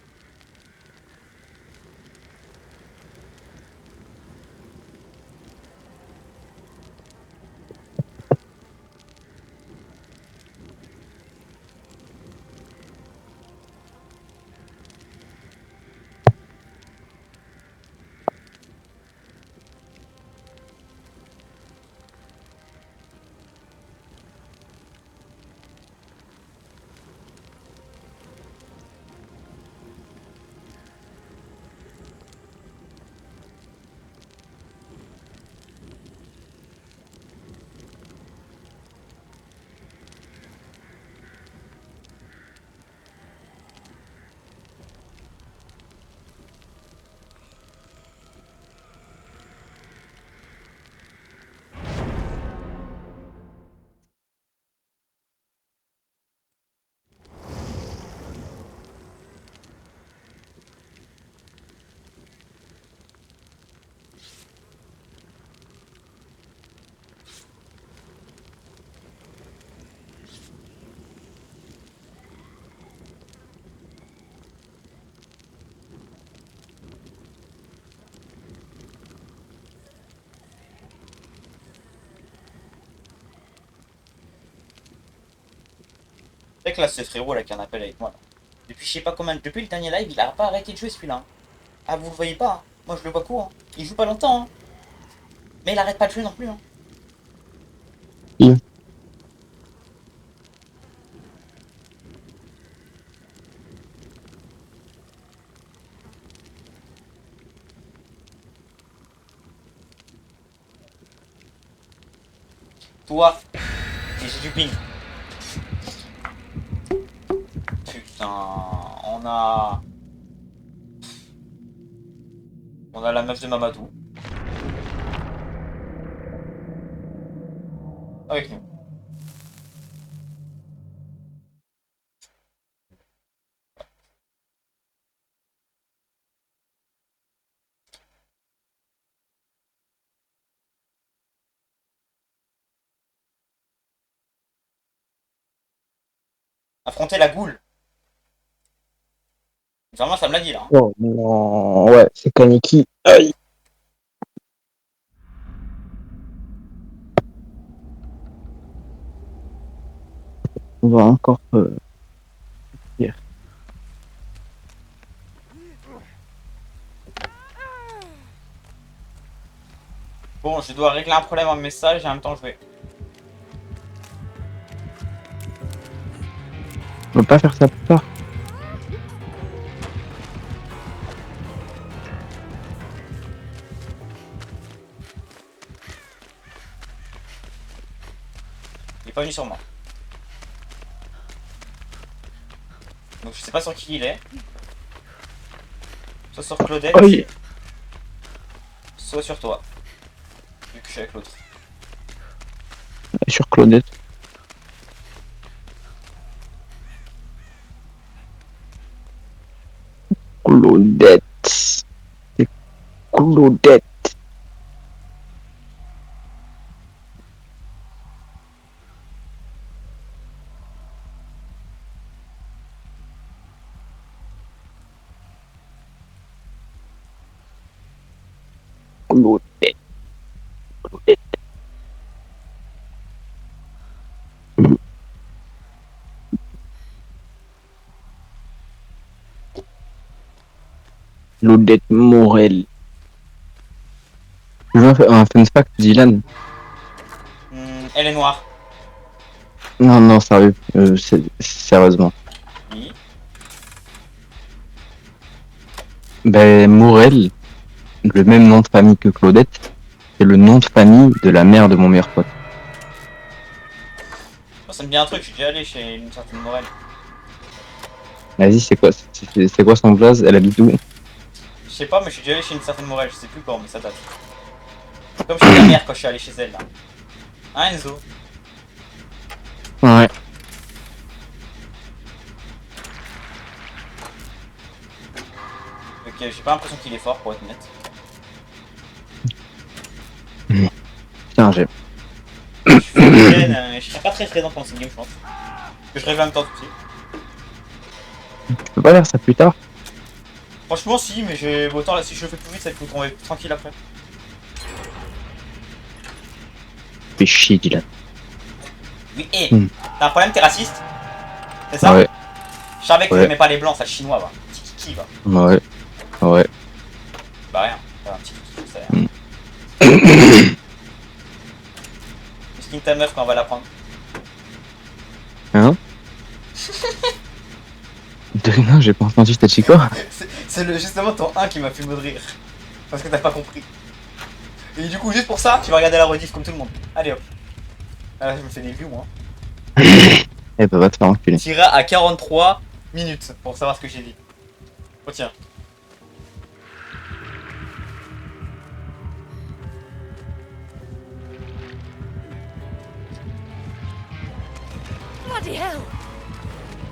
C'est que là, ce frérot là qui en appelle avec moi là. Depuis je sais pas combien, depuis le dernier live, il a pas arrêté de jouer celui-là, hein. Ah, vous le voyez pas, hein. Moi je le vois court, hein. Il joue pas longtemps, hein. Mais il arrête pas de jouer non plus, hein. Qui? Toi, j'ai du ping. Putain, on a... On a la meuf de Mamadou. Avec nous. Affronter la goule. Vraiment, ça me l'a dit là. Hein. Oh non, ouais, c'est Kaneki. Aïe. On va encore dire. Bon, je dois régler un problème en message et en même temps jouer. On peut pas faire ça plus tard. Il est pas venu sur moi. Donc je sais pas sur qui il est. Soit sur Claudette, Aïe. soit sur toi. Vu que je suis avec l'autre. Sur Claudette. Claudette. C'est Claudette. Claudette. Claudette. Claudette Morel. Je veux un fun fact, Dylan. Elle est noire. Non, non, sérieux. Sérieusement. Oui. Ben, Morel, le même nom de famille que Claudette, c'est le nom de famille de la mère de mon meilleur pote. Oh, ça me dit un truc, je suis déjà allé chez une certaine Morel. Vas-y, c'est quoi son blaze? Elle habite où? Je sais pas, mais je suis déjà allé chez une certaine Morel, je sais plus quand, mais ça date. Comme chez ta mère quand je suis allé chez elle là. Hein Enzo? Ouais. Ok, j'ai pas l'impression qu'il est fort pour être honnête. Tiens, j'ai. Je suis jeune, je serais pas très présent pendant cette game je pense. Parce que je rêve en même temps tout de suite. Tu peux pas faire ça plus tard? Franchement si, mais j'ai autant là si je le fais plus vite ça va tomber tranquille après. Fais chier, Dylan. Oui, et Hmm. t'as un problème, t'es raciste? C'est ça? Ouais, Je savais que Ouais. t'aimais pas les blancs, ça le chinois va. Petit kiki va. ouais, ouais. Bah rien, un petit kiki ça. Hmm. Tu skin ta meuf quand on va la prendre. Hein? Non, j'ai pas entendu, t'as dit quoi? C'est justement ton 1 qui m'a fait me de rire. Parce que t'as pas compris. Et du coup, juste pour ça, tu vas regarder la rediff comme tout le monde. Allez hop. Ah, je me fais des vues moi. Eh bah, va te faire enculer. T'iras à 43 minutes pour savoir ce que j'ai dit. Retiens. Bloody hell!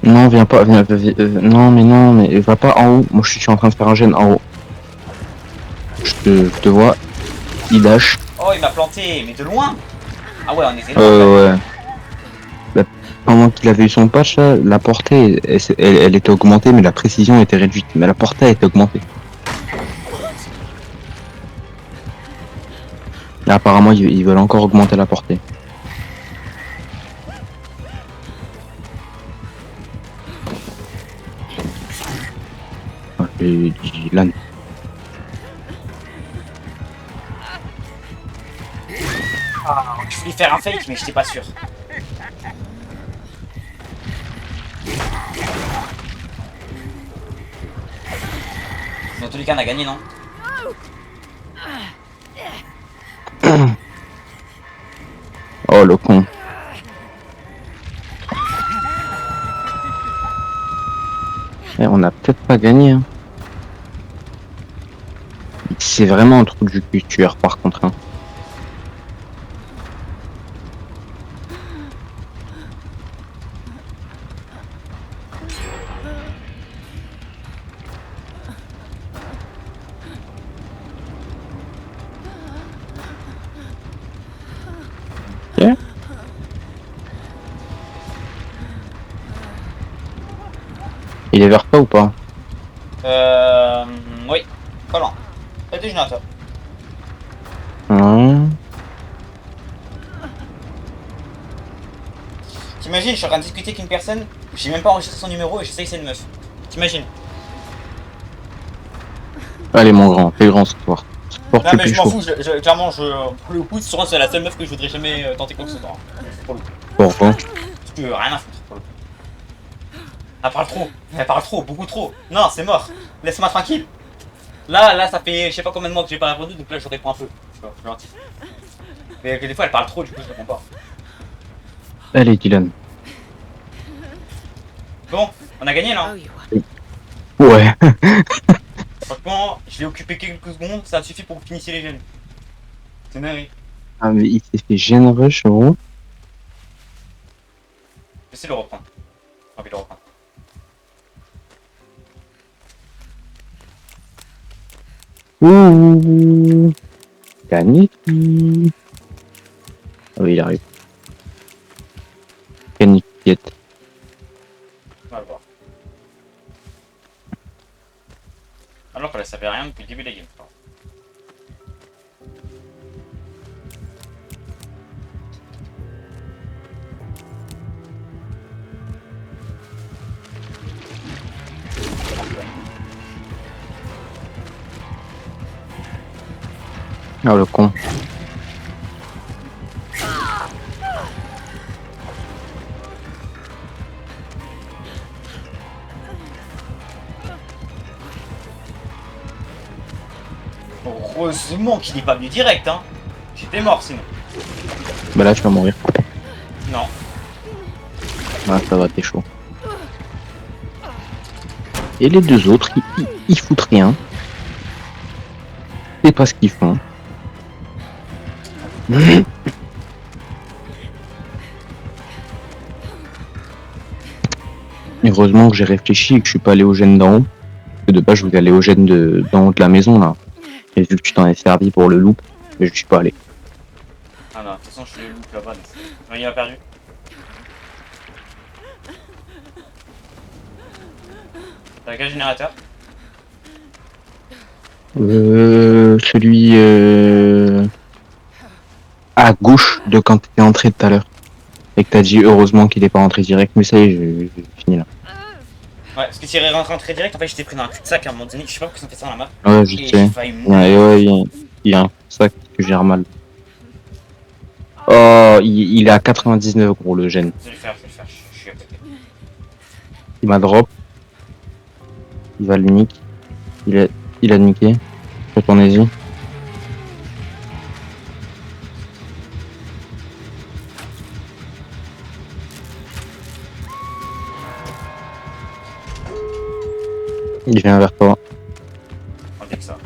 Non, viens pas, non, mais va pas en haut. Moi, je suis en train de faire un gène en haut. Je te vois. Il dash. Oh, il m'a planté, mais de loin. Ah ouais, on est énorme. Ouais. Bah, pendant qu'il avait eu son patch, là, la portée, elle était augmentée, mais la précision était réduite. Mais la portée a été augmentée. Et apparemment, ils veulent encore augmenter la portée. Et Dylan. Je voulais faire un fake, mais j'étais pas sûr. Dans tous les cas, on a gagné, non? Oh, le con. Eh, on a peut-être pas gagné. Hein. C'est vraiment un trou du cul tueur par contre. Hein. Il est vers toi ou pas? Oui, pas loin. Pas de générateur. Ouais. T'imagines, je suis en train de discuter avec une personne, j'ai même pas enregistré son numéro et je sais que c'est une meuf. T'imagines? Allez mon grand, fais grand ce soir. Sport Non plus mais je m'en chaud. fous, clairement, pour le coup, c'est la seule meuf que je voudrais jamais tenter quoi que ce soit. Hein, pour le coup. Pourquoi? Parce que rien à foutre pour le coup. Elle parle trop, beaucoup trop. Non, c'est mort. Laisse-moi tranquille. Là, ça fait je sais pas combien de mois que j'ai pas répondu, donc là je réponds un peu. Tu vois, je suis gentil. Mais des fois elle parle trop, du coup je réponds pas. Allez Dylan. Bon, on a gagné là. Oh, you are. Ouais. Franchement, je l'ai occupé quelques secondes, ça a suffi pour finir les jeunes. C'est dingue. Ah mais il s'est fait gêne rush gros. J'essaie de le reprendre. J'ai envie de le reprendre. Ouh. Kaniki. Ah oui il arrive. Kaniki. On va le voir. Alors qu'elle savait rien depuis le début de la game. Ah le con. Heureusement qu'il n'est pas venu direct, hein. J'étais mort sinon. Bah là tu vas mourir. Non. Ah ça va t'es chaud. Et les deux autres, ils foutent rien. C'est pas ce qu'ils font. Heureusement que j'ai réfléchi et que je suis pas allé au gène d'en haut. Parce que de base je voulais aller au gène d'en haut de la maison là. Et vu que tu t'en es servi pour le loop, mais je suis pas allé. Ah non, de toute façon je suis le loop là-bas. Il a perdu. T'as quel générateur? Celui à gauche de quand t'es entré tout à l'heure. Et que t'as dit heureusement qu'il est pas rentré direct, mais ça y est, j'ai fini là. Ouais, parce que si il est rentré direct, en fait j'étais pris dans un cul-de-sac à un moment donné. Je sais pas pourquoi ils ont fait ça dans la map. Ouais, je Et sais. j'ai failli mourir. Ouais, il y a un sac que gère mal. Oh, il est à 99 gros le gène. Je vais le faire, je suis à côté. Il m'a drop. Il va le nick. Il a niqué. Retournez-y. Il vient vers toi. On dit que ça.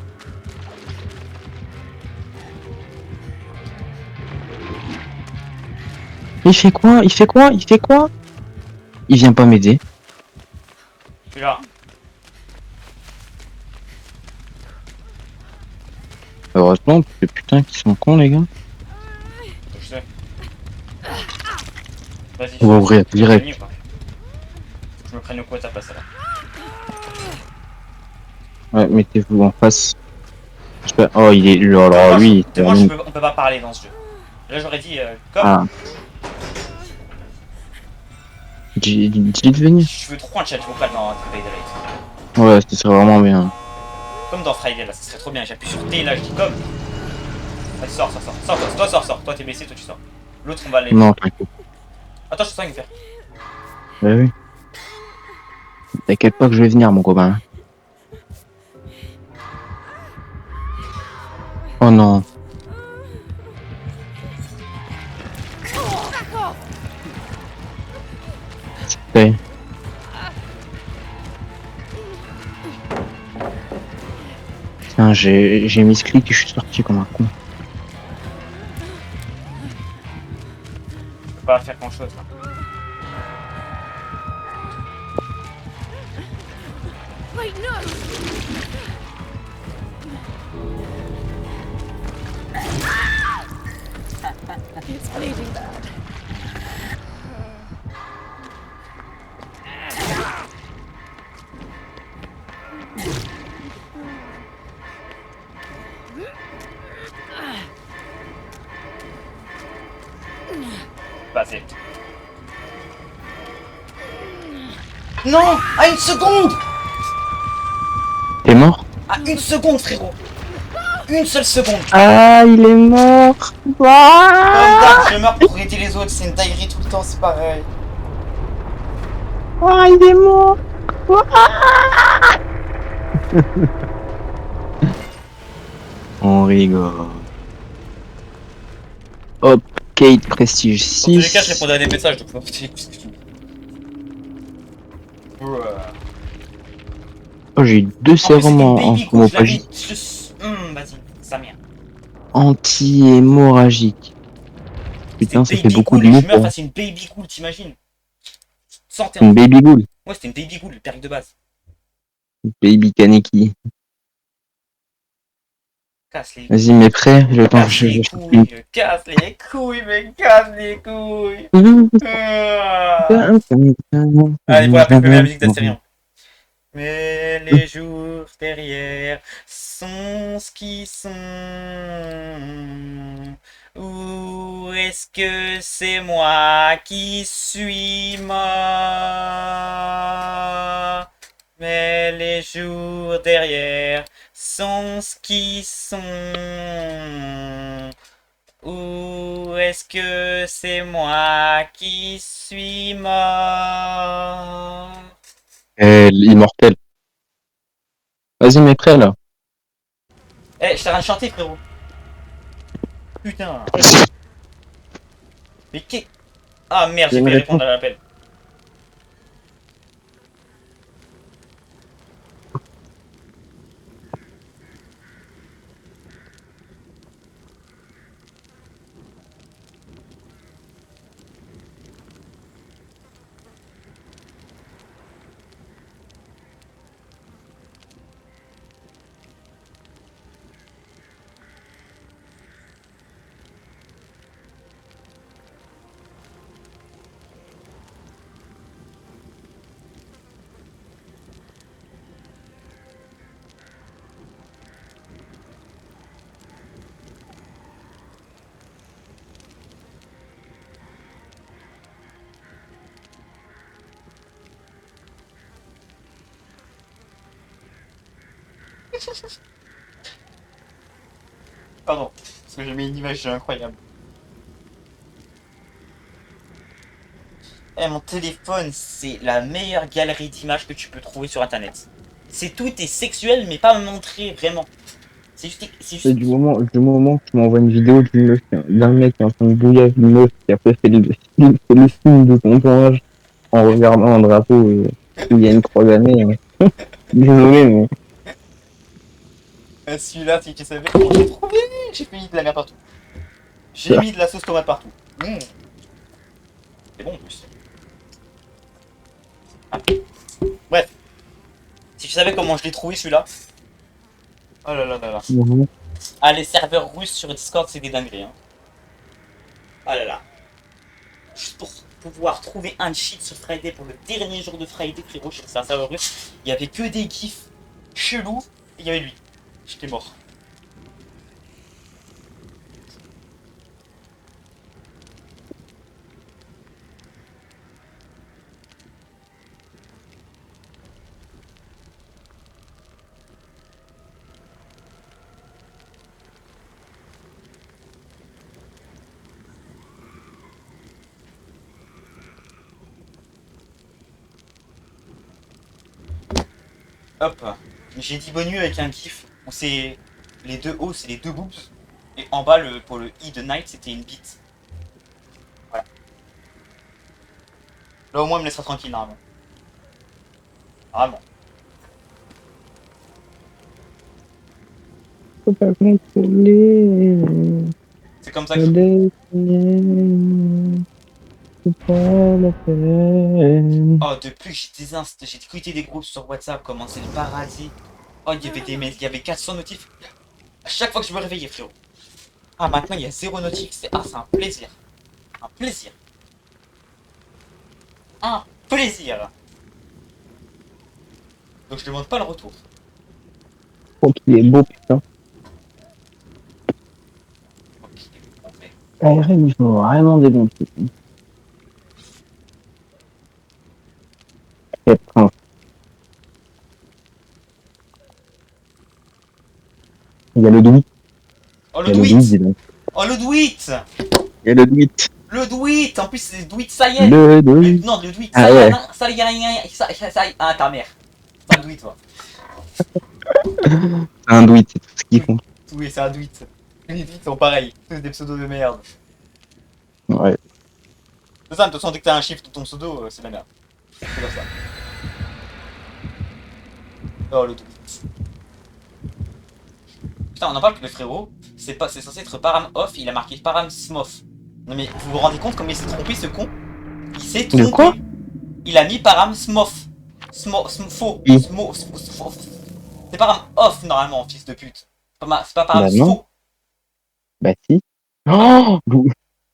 Il fait quoi? Il fait quoi? Il fait quoi? Il vient pas m'aider. Je suis là. Heureusement, parce que putain qu'ils sont cons les gars. Je sais. Vas-y. On va ouvrir direct. Faut que je me prenne au coup à ta place là. Ouais, mettez-vous en face. Oh, il est. Alors lui, Moi, on peut pas parler dans ce jeu. Là, j'aurais dit comme. Ah. Dis-lui de venir. Je veux trop un chat vocal dans Friday Night. Ouais, ce serait vraiment bien. Comme dans Friday, là, ça serait trop bien. J'appuie sur T, là, je dis comme. Vas-y, sors. Toi, toi, t'es blessé, toi, tu sors. L'autre, on va aller. Non, t'inquiète. Attends, je te sens une faire. Bah oui. T'inquiète pas que je vais venir, mon copain. Oh non. Hey. Putain, j'ai mis ce clic et je suis sorti comme un con. Je peux pas faire grand chose là. Wait, no! It's bleeding bad. Passé. Non! À une seconde! T'es mort? À une seconde, frérot! Une seule seconde! Ah, il est mort. Comme d'hab, je meurs pour aider les autres, c'est une dinguerie tout le temps, c'est pareil. Ah, il est mort. On rigole. Hop, Kate Prestige Dans tous les cas, je 6. répondais à des messages, donc Oh, j'ai eu 2 En plus, c'était sérums une en baby cool, je l'avais hémorragique. juste... vas-y, sa mère. Anti-hémorragique. Putain, ça C'était fait baby beaucoup cool de et mots je meurs pour face à une baby cool, t'imagines? Santé une en baby bull. Ouais, c'était une baby cool, le période de base. Baby Kaneki. Casse les Vas-y, mais prêt, je t'en casse les couilles, casse les couilles, mais casse les couilles. Allez, pour la plus première musique d'Astérion. Mais les jours derrière sont ce qu'ils sont. Ou est-ce que c'est moi qui suis mort? Mais les jours derrière sont ce qu'ils sont. Ou est-ce que c'est moi qui suis mort? Immortel. Vas-y, mais prêt, là. Eh, je t'ai rien chanté, frérot. Putain. Mais qu'est... Ah merde, j'ai J'ai une fait répondre réponse. à l'appel. Pardon, parce que j'ai mis une image incroyable. Eh, mon téléphone, c'est la meilleure galerie d'images que tu peux trouver sur internet. C'est tout est sexuel, mais pas montré vraiment. C'est juste... C'est C'est juste... du moment que tu m'envoies une vidéo d'une meuf, d'un mec qui est en train de bouiller avec une meuf qui après fait le signe de ton tournage en regardant un drapeau et il y a une croix gammée. Désolé, mais Celui-là, si tu savais comment j'ai trouvé, j'ai mis de la merde partout. J'ai mis de la sauce tomate partout. C'est bon en plus. Ah. Bref. Si tu savais comment je l'ai trouvé celui-là. Oh là là là là. Ah, les serveurs russes sur Discord, c'est des dingueries. Hein. Oh là là. Juste pour pouvoir trouver un cheat sur Friday pour le dernier jour de Friday, frérot, c'est un serveur russe. Il y avait que des gifs chelous et il y avait lui. J'étais mort. Hop, j'ai dit bonne nuit avec un gif où c'est les deux hauts, c'est les deux boobs. Et en bas, pour le i de night, c'était une bite. Voilà. Là au moins, il me laissera tranquille normalement. Vraiment. faut pas contrôler. C'est comme ça que... C'est pas la peine. Oh, depuis que j'ai quitté des groupes sur WhatsApp, comment c'est le paradis. Oh, il y avait des mails, il y avait 400 notifs. À chaque fois que je me réveillais, frérot. Ah, maintenant il y a 0 notif. C'est un plaisir. Un plaisir. Un plaisir. Donc je demande pas le retour. Oh, qu'il est beau, putain. ARM, ils sont vraiment des bons trucs. Et Prince, il y a le Dweet. Oh, Il le y a le Dweet, dis Dweet. donc. Oh, le Dweet. Il y a le Dweet. Le Dweet. En plus, c'est Dweet Saiyan. Le Dweet. Non, le Dweet Ah Saiyan. ouais. Hein. Saiyan. Ah, ta mère. C'est un Dweet, toi. C'est un Dweet, c'est tout ce qu'ils font. Oui, c'est un Dweet. Les Dweets sont pareils. Tous des pseudos de merde. Ouais. C'est ça, de toute façon, dès que t'as un chiffre de ton pseudo, c'est de la merde. C'est comme ça. Oh, le Dweet. Putain, on en parle que le frérot, c'est censé être Param Off, il a marqué Param Smoff. Non mais vous vous rendez compte comme il s'est trompé ce con? Il s'est De trompé. quoi? Il a mis Param Smoff. Faux. Oui. C'est Param Off normalement, fils de pute. C'est pas Param Bah non. Sfo. Bah si. Oh,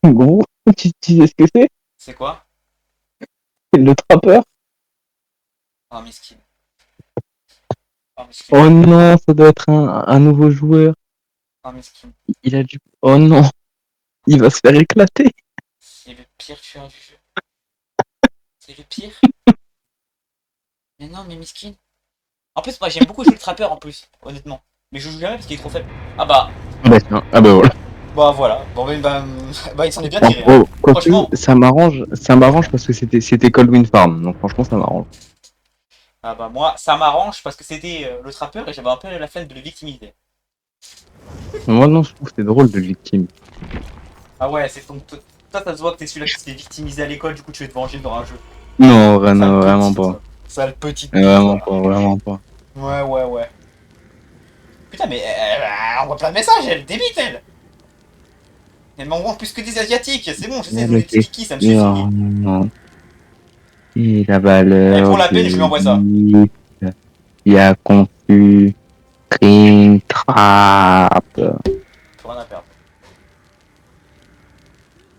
gros, tu sais ce que c'est? C'est quoi? C'est le trappeur. Oh, miskin. Oh, miskin. Oh non, ça doit être un nouveau joueur. Oh, miskin. Il a du... Oh non, il va se faire éclater. C'est le pire tueur du jeu. C'est le pire. Mais non, mais miskin. En plus, moi j'aime beaucoup jouer le trappeur en plus, honnêtement. Mais je joue jamais parce qu'il est trop faible. Ah bah. Ah bah tiens, ah bah voilà. Bah voilà. Bon, bah il s'en est bien En tiré. Hein. gros, quoique, Franchement. ça m'arrange parce que c'était Coldwind Farm, donc franchement ça m'arrange. Ah bah moi, ça m'arrange parce que c'était le trappeur et j'avais un peu la flemme de le victimiser. Moi non, je trouve que c'est drôle de le victime. Ah ouais, c'est ton... Toi, ça se voit que t'es celui-là qui s'est victimisé à l'école, du coup tu veux te venger dans un jeu. Non, Sale vraiment petite. pas. Sale petite. Vraiment pas, vraiment pas. Ouais. Putain, mais elle envoie plein de messages, elle débite, elle. Elle m'envoie plus que des asiatiques, c'est bon, j'essaie de donner des petits kikis, ça me suffit. Non. Et la valeur. Et pour la peine, je lui envoie ça. Il y a conçu String Trap. Plus rien à perdre.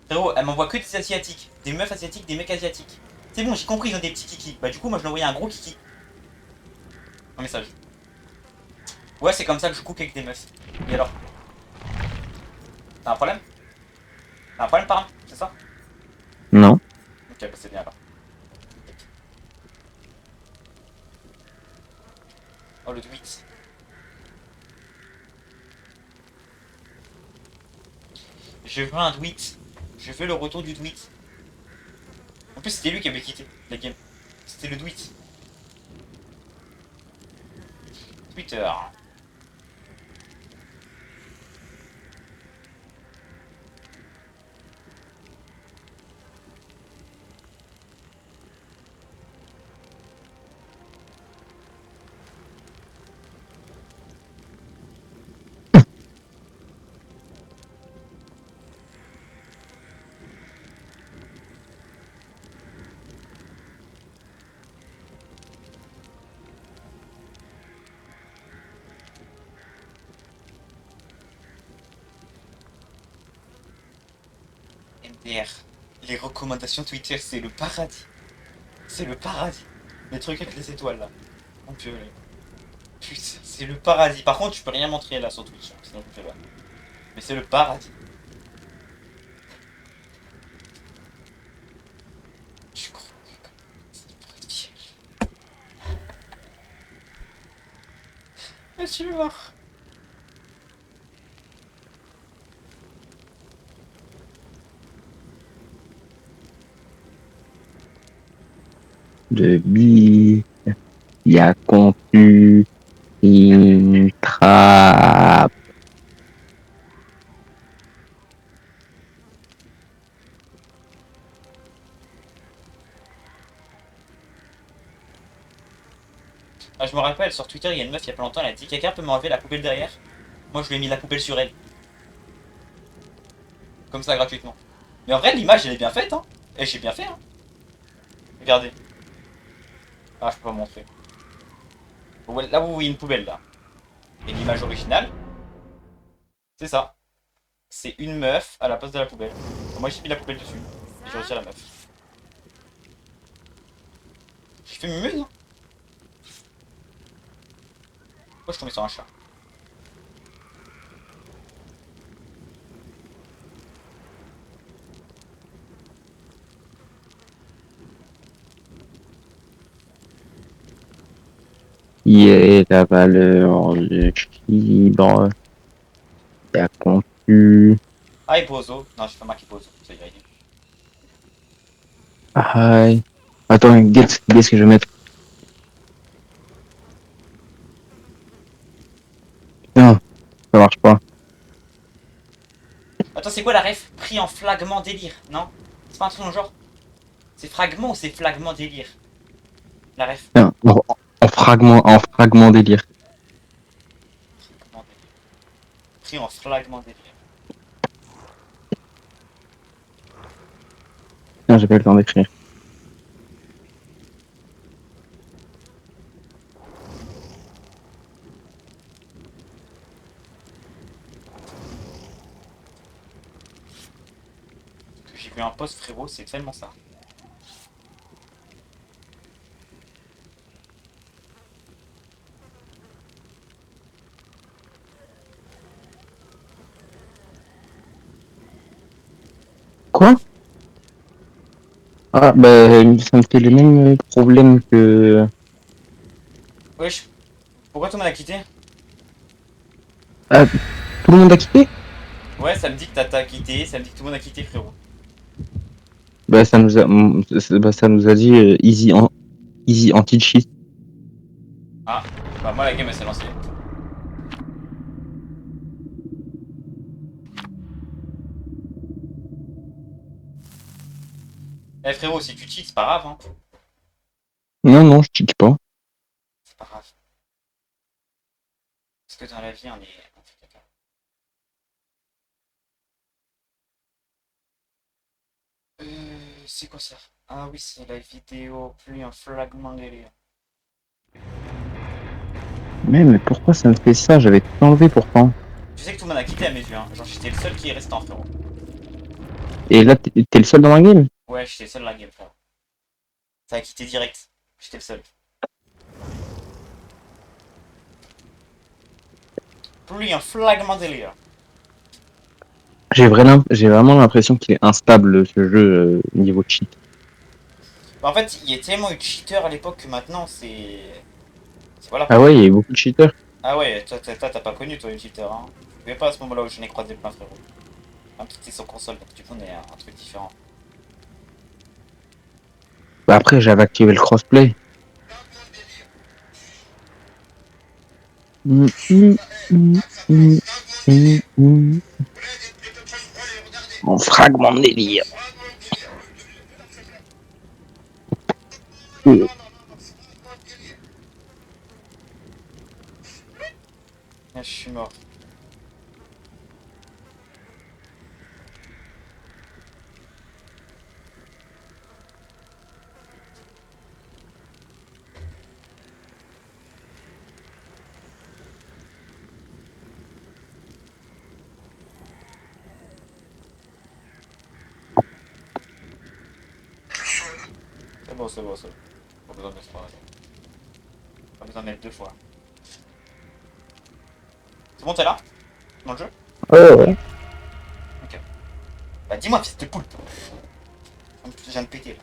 Frérot, elle m'envoie que des asiatiques. Des meufs asiatiques, des mecs asiatiques. C'est bon, j'ai compris, ils ont des petits kikis. Bah du coup, moi je lui ai envoyé un gros kiki. Un message. Ouais, c'est comme ça que je cook avec des meufs. Et alors? T'as un problème? T'as un problème, par exemple? C'est ça? Non. Ok, bah c'est bien alors. Oh, le tweet. Je veux un tweet. Je veux le retour du tweet. En plus, c'était lui qui avait quitté la game. C'était le tweet. Twitter. MDR. Les recommandations Twitter, c'est le paradis. C'est le paradis. Les trucs avec les étoiles là. On peut aller. Putain, c'est le paradis. Par contre, je peux rien montrer là sur Twitch, hein, sinon je me fais pas. Mais c'est le paradis. Je crois que c'est pour être piège. Je suis mort. De billes. Il y a conçu une trappe. Ah, je me rappelle, sur Twitter, il y a une meuf il y a pas longtemps, elle a dit quelqu'un peut m'enlever la poubelle derrière. Moi, je lui ai mis la poubelle sur elle. Comme ça, gratuitement. Mais en vrai, l'image, elle est bien faite, hein. Et j'ai bien fait, hein. Regardez. Ah, je peux pas montrer. Là, vous voyez une poubelle, là. Et l'image originale, c'est ça. C'est une meuf à la place de la poubelle. Moi, j'ai mis la poubelle dessus. Et j'ai retiré la meuf. J'ai fait mumuse, hein. Pourquoi je suis tombé sur un chat? qui est la valeur de fibre qui a conçu. Ah, et Bozo. Non, j'ai pas marqué Bozo. Ça y est. Aïe. Attends, qu'est-ce que je vais mettre? Non, ça marche pas. Attends, c'est quoi la ref? Pris en flagment délire, non? C'est pas un truc dans le genre? C'est fragment ou c'est flagment délire? La ref. Tiens, en fragment délire. Flagment délire. Pris en flagment délire. Tiens, j'ai pas eu le temps d'écrire. J'ai vu un post, frérot, c'est tellement ça. Quoi? Ah, bah, ça me fait le même problème que... Wesh, pourquoi tout le monde a quitté? Ah, tout le monde a quitté? Ouais, ça me dit que t'as quitté, ça me dit que tout le monde a quitté, frérot. Bah, ça nous a dit easy anti-cheat. Ah, bah moi la game elle s'est lancée. Eh frérot, si tu cheats, c'est pas grave, hein. Non, non, je cheat pas. C'est pas grave. Parce que dans la vie, on fait caca. C'est quoi ça? Ah oui, c'est la vidéo, plus un fragment délire. Mais pourquoi ça me fait ça? J'avais tout enlevé pourtant. Tu sais que tout le monde a quitté à mes yeux, hein. Genre j'étais le seul qui est restant, frérot. Et là, t'es le seul dans la game? Ouais, j'étais le seul dans la game, frérot. Ça a quitté direct. J'étais le seul. Plus un fragment délire. J'ai vraiment l'impression qu'il est instable ce jeu niveau cheat. Bah, en fait, il y a tellement eu de cheaters à l'époque que maintenant c'est. Voilà. Ah ouais, il y a eu beaucoup de cheaters. Ah ouais, toi t'as pas connu toi les cheaters, hein. Je savais pas à ce moment-là où je n'ai croisé plein, frérot. Un petit c'est sur console, donc du coup on est un truc différent. Bah après, j'avais activé le crossplay. Mon fragment de délire. Ah, je suis mort. C'est bon, c'est bon, c'est bon. Pas besoin de se faire. Pas besoin de mettre deux fois. C'est bon, t'es là? Dans le jeu? Ouais, ouais. Ok. Bah dis-moi, fils de poule. Je viens de péter là.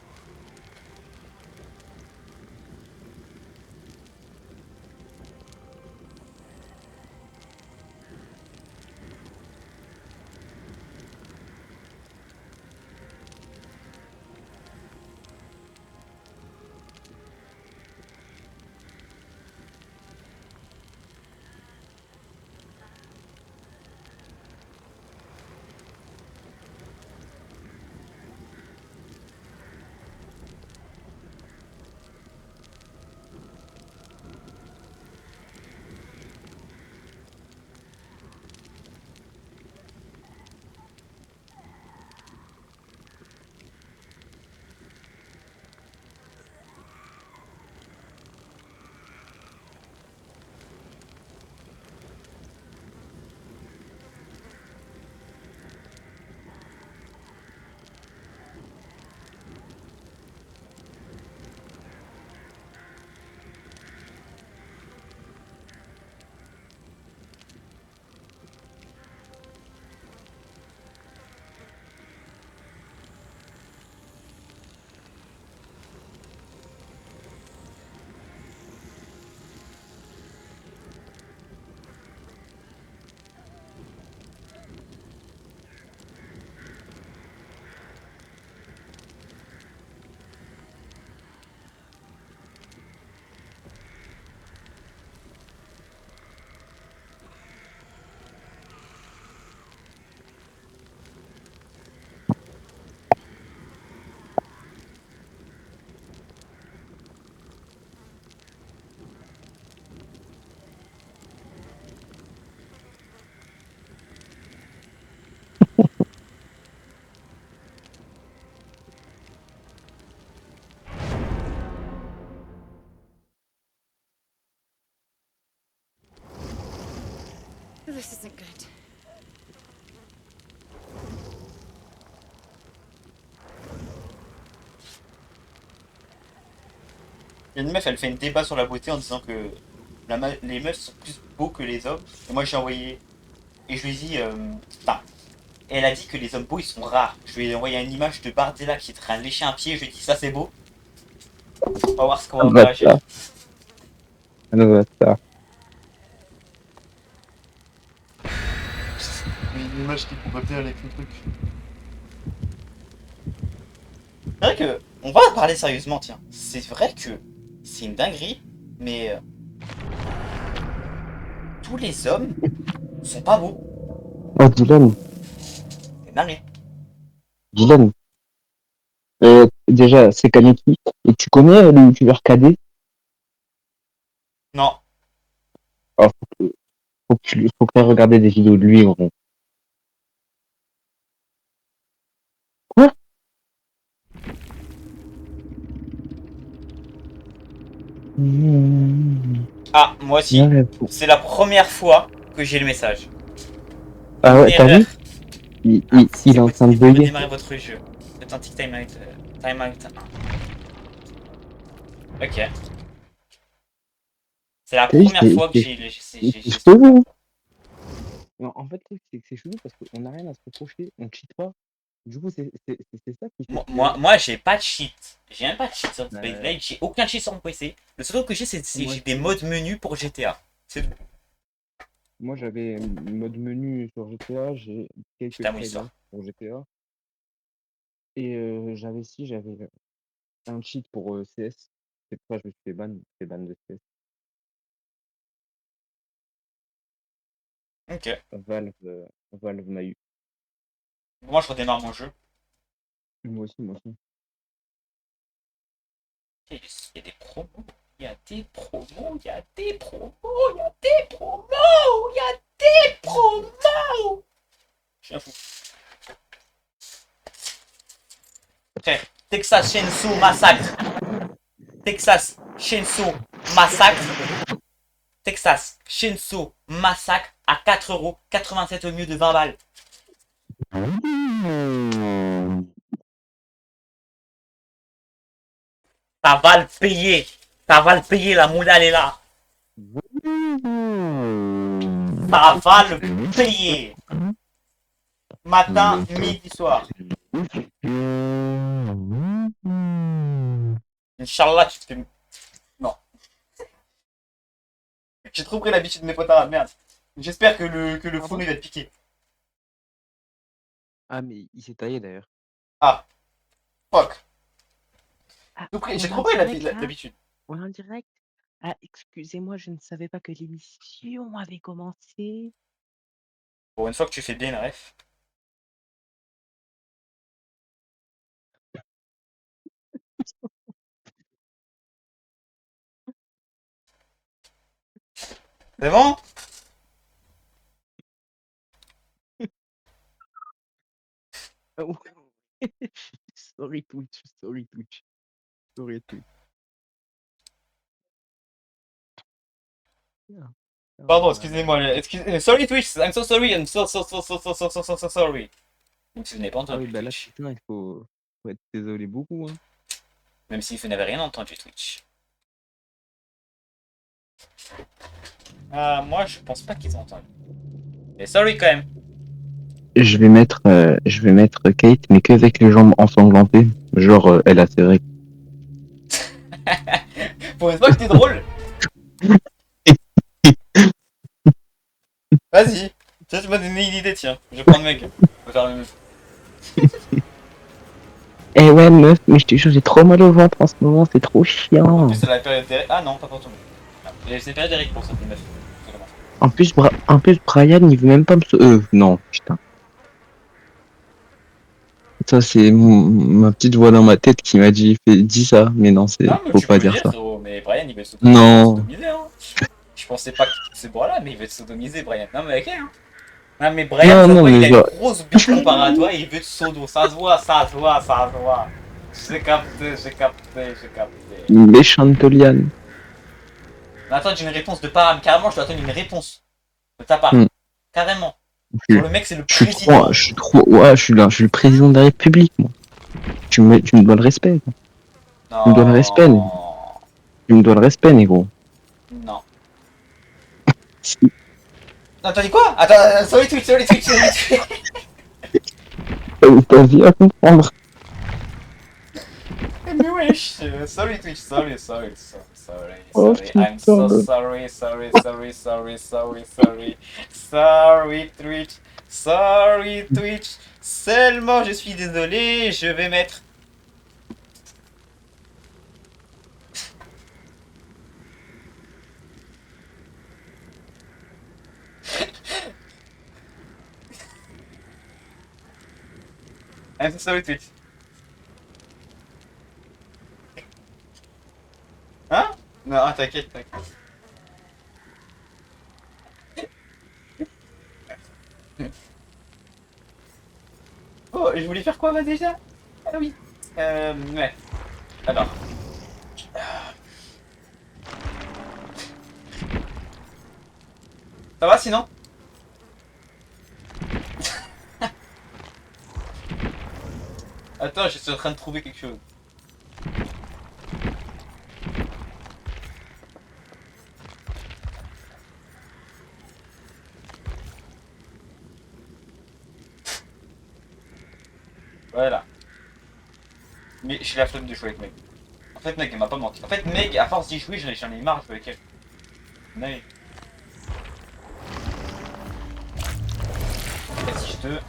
this isn't good. Il y a une meuf, elle fait un débat sur la beauté en disant que les meufs sont plus beaux que les hommes. Et moi j'ai envoyé. Et je lui ai dit. Enfin. Elle a dit que les hommes beaux ils sont rares. Je lui ai envoyé une image de Bardella qui est en train de lécher un pied. Je lui ai dit ça c'est beau. On va voir ce qu'on va réagir. Une image qui pourrait bien avec le truc. C'est vrai que. On va parler sérieusement, tiens. C'est vrai que. C'est une dinguerie. Mais. Tous les hommes sont pas beaux. Oh, Dylan. C'est dingue. Dylan. Déjà, c'est Kaneki. Et tu connais le youtubeur KD? Non. Alors, faut que tu regarder des vidéos de lui, gros. Quoi? Ah, moi aussi. C'est la première fois que j'ai le message. Ah ouais, t'as vu? Il est en train de bugger. bugger. Votre jeu. Authentic timeout. Timeout 1. Ok. C'est la première fois que j'ai Non, en fait, le truc, c'est que c'est chelou parce qu'on n'a rien à se reprocher, on cheat pas. Du coup, c'est ça qui fait. Moi, j'ai pas de cheat. J'ai même pas de cheat sur Ouais. Beyblade. J'ai aucun cheat sur mon PC. Le seul truc que j'ai, c'est Moi, j'ai des modes menus pour GTA. C'est tout. Moi, j'avais mode menu sur GTA, j'ai quelques Putain, mon trailers histoire. pour GTA. Et j'avais un cheat pour CS. C'est pour ça que je me suis fait ban de CS. Ok. Valve m'a eu. Moi, je redémarre mon jeu. Moi aussi, moi aussi. Il y a des promos. Il y a des promos. Il y a des promos. Il y a des promos. Il y a des promos. Je suis un fou. Frère, Texas Chainsaw Massacre. Texas Chainsaw Massacre. Texas Chainsaw Massacre à 4,87€ au mieux de 20 balles. Ça va le payer. Ça va le payer, la moula elle est là. Ça va le payer. Matin, midi, soir. Inch'Allah, tu te fais... Non. J'ai trop pris l'habitude de mes potes arabes, merde. J'espère que le phone il va te piquer. Ah, mais il s'est taillé d'ailleurs. Ah. Fuck. Ah, J'ai on trop est en pris direct, là l'habitude. On est en direct? Ah, excusez-moi, je ne savais pas que l'émission avait commencé. Pour une fois que tu fais bien une ref. C'est bon? Ah ouais. Sorry Twitch, sorry Twitch. Sorry Twitch. Yeah. Pardon, excusez-moi. Sorry Twitch, I'm so sorry, I'm so sorry. Donc si vous n'avez pas Ah entendu oui, bah là, Twitch, putain, faut être désolé beaucoup, hein. même si vous n'avez rien entendu Twitch. Moi je pense pas qu'ils ont entendu. Mais sorry quand même. Je vais mettre Kate, mais que avec les jambes ensanglantées. Genre, elle a ses règles. Pour une fois que t'es drôle. Vas-y. Tiens, tu m'as donné une idée, tiens. Je vais prendre mec. Je vais faire le meuf. Eh ouais, meuf, mais je te jure, j'ai trop mal au ventre en ce moment, c'est trop En chiant. plus c'est la période d'Eric. Ah non, pas pour tout le monde. C'est la période d'Eric pour cette meuf. En plus, Brian, il veut même pas me non, putain. Ça, c'est ma petite voix dans ma tête qui m'a dit, dis ça, mais non, Non, mais faut tu pas peux dire dire, ça. frérot, mais Brian il veut se Non. sodomiser, hein. Je pensais pas qu'il ce bras-là, mais il veut te sodomiser, Brian. Non, mais ok, hein. Non, mais Brian, Non, il mais a genre- une grosse bite comparé à toi et il veut te sodo. Ça se voit, ça se voit, ça se voit. J'ai capté. Méchante Toliane. Mais attends, j'ai une réponse de Param. Carrément, je dois attendre une réponse de ta part. Hmm. Carrément. Je Genre, le mec, c'est le je suis président. trop, je suis trop, ouais, je suis le président de la République, moi. Tu me dois le respect. Tu me dois le respect, Non. tu me dois le respect, négro. Non. Si. Non, t'as dit quoi? Attends, sorry Twitch, sorry Twitch, sorry Twitch. Ta vie à comprendre. Mais wesh, sorry Twitch, sorry. Oh, I'm so putain. sorry Twitch, sorry Twitch. Seulement, je suis désolé, je vais mettre. I'm so sorry Twitch. Hein? Non, t'inquiète. Oh, je voulais faire quoi là déjà? Ah oui. Ouais. Alors. Ça va sinon? Attends, je suis en train de trouver quelque chose. Voilà. Mais j'ai la flemme de jouer avec Meg. En fait, Meg, elle m'a pas menti. En fait, Meg, à force d'y jouer, j'en ai marre de jouer avec elle. Meg. Si je te...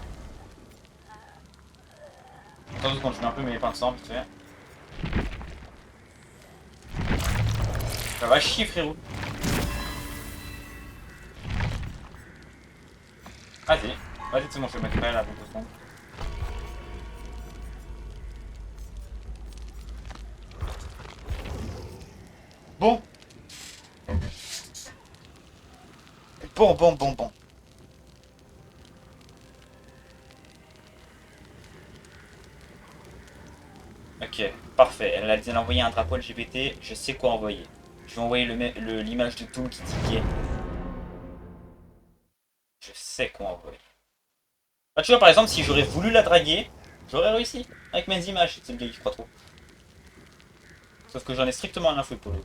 Attends 2 secondes, je mets un peu mes pains de sang, vite fait. Ça va chier, frérot. Vas-y, c'est bon, je vais mettre elle à bout de secondes. Bon. Bon. Ok, parfait. Elle a envoyé un drapeau LGBT, je sais quoi envoyer. Je vais envoyer l'image de Toon qui tiquait. Je sais quoi envoyer. Ah, tu vois, par exemple, si j'aurais voulu la draguer, j'aurais réussi. Avec mes images, c'est le gars qui croit trop. Sauf que j'en ai strictement rien à foutre pour lui.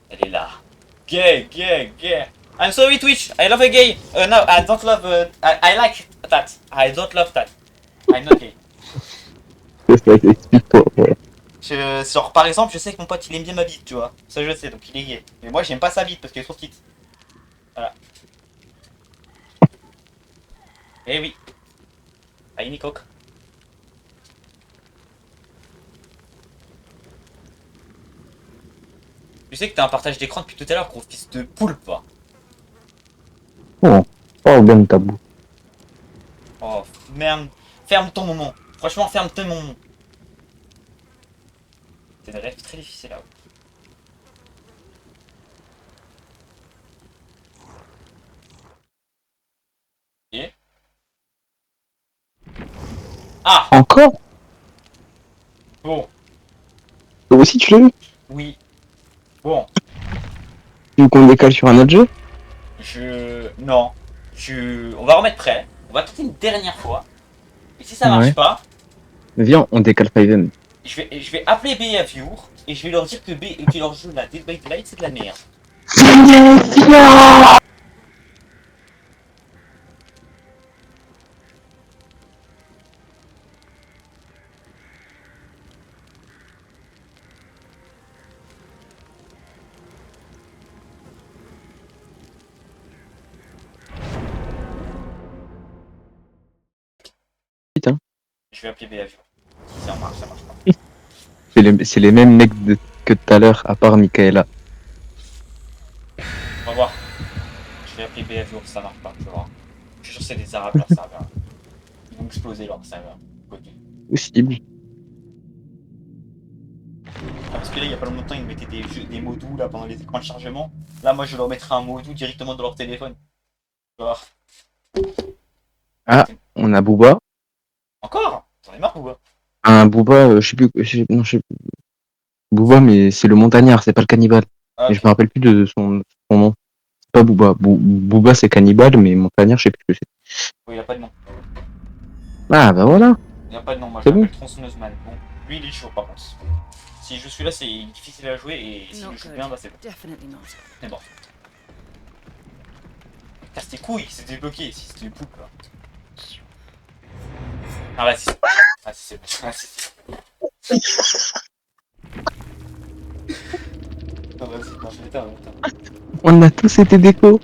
Elle est là. Gay. I'm sorry Twitch, I love a gay. No, I don't love, I like that. I don't love that. I'm not gay. Explique-toi, ouais. Genre par exemple, je sais que mon pote il aime bien ma bite, tu vois. Ça je sais, donc il est gay. Mais moi j'aime pas sa bite parce qu'elle est trop petite. Voilà. Eh oui. Aïe Nicoc. Tu sais que t'as un partage d'écran depuis tout à l'heure, gros fils de poulpe. Oh, bien tabou. Oh merde. Ferme ton moment. Franchement, ferme ton moment. C'est des rêves très difficiles là. Et ah Encore? bon, Toi aussi, tu l'as vu? oui. Bon, Tu veux qu'on décale sur un autre jeu? non. On va remettre prêt. On va tenter une dernière fois. Et si ça marche Ouais. pas, Viens, on décale 5M. je vais appeler Behavior et je vais leur dire que leur jeu là, Dead by Daylight, c'est de la merde. Putain. Je vais appeler Behavior. Si ça marche pas. C'est les mêmes mecs que tout à l'heure, à part Michaela. On va voir. Je vais appeler Behavior, ça marche pas, tu vois. Je suis sûr que c'est des arabes leur serveur. Ils vont exploser leur serveur. Côté. Possible. Ah, parce que là, il y a pas longtemps, ils mettaient des mots doux là pendant les écrans de chargement. Là, moi, je leur mettrai un mot doux directement dans leur téléphone. Tu vois. Ah, on a Booba. Encore? J'en ai marre ou quoi? Un Booba, je sais plus. Non, je sais plus. Booba, mais c'est le montagnard, c'est pas le cannibale. Ah, Mais ok. je me rappelle plus de son nom. Pas Booba. Booba, c'est cannibale, mais Montagnard, je sais plus ce que c'est. Oh, il a pas de nom. Ah, bah voilà. Il a pas de nom, moi je C'est bon. l'appelle Tronçonneuse Man. Bon, lui il est chaud par contre. Si je suis là, c'est difficile à jouer et s'il Not le joue good. bien, bah c'est bon. Definitely not. C'est bon. Casse tes couilles, c'était bloqué, si c'était le poupe là. Ah, vas-y. Ah, si, c'est bon. Ah, si, c'est bon. Non, vas-y, non, mais attends. On a tous été déco.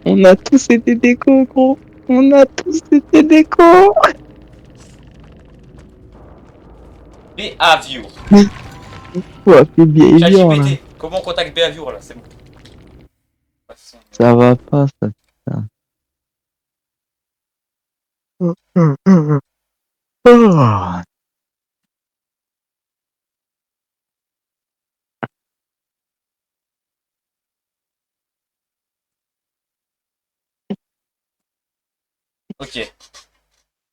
On a tous été déco, gros. On a tous été déco. Behavior. Ouais, c'est bien évident, là. ChatGPT. Comment on contacte Behavior là? C'est bon. Ouais, c'est ça. Ça va pas, ça. Ah. Ok.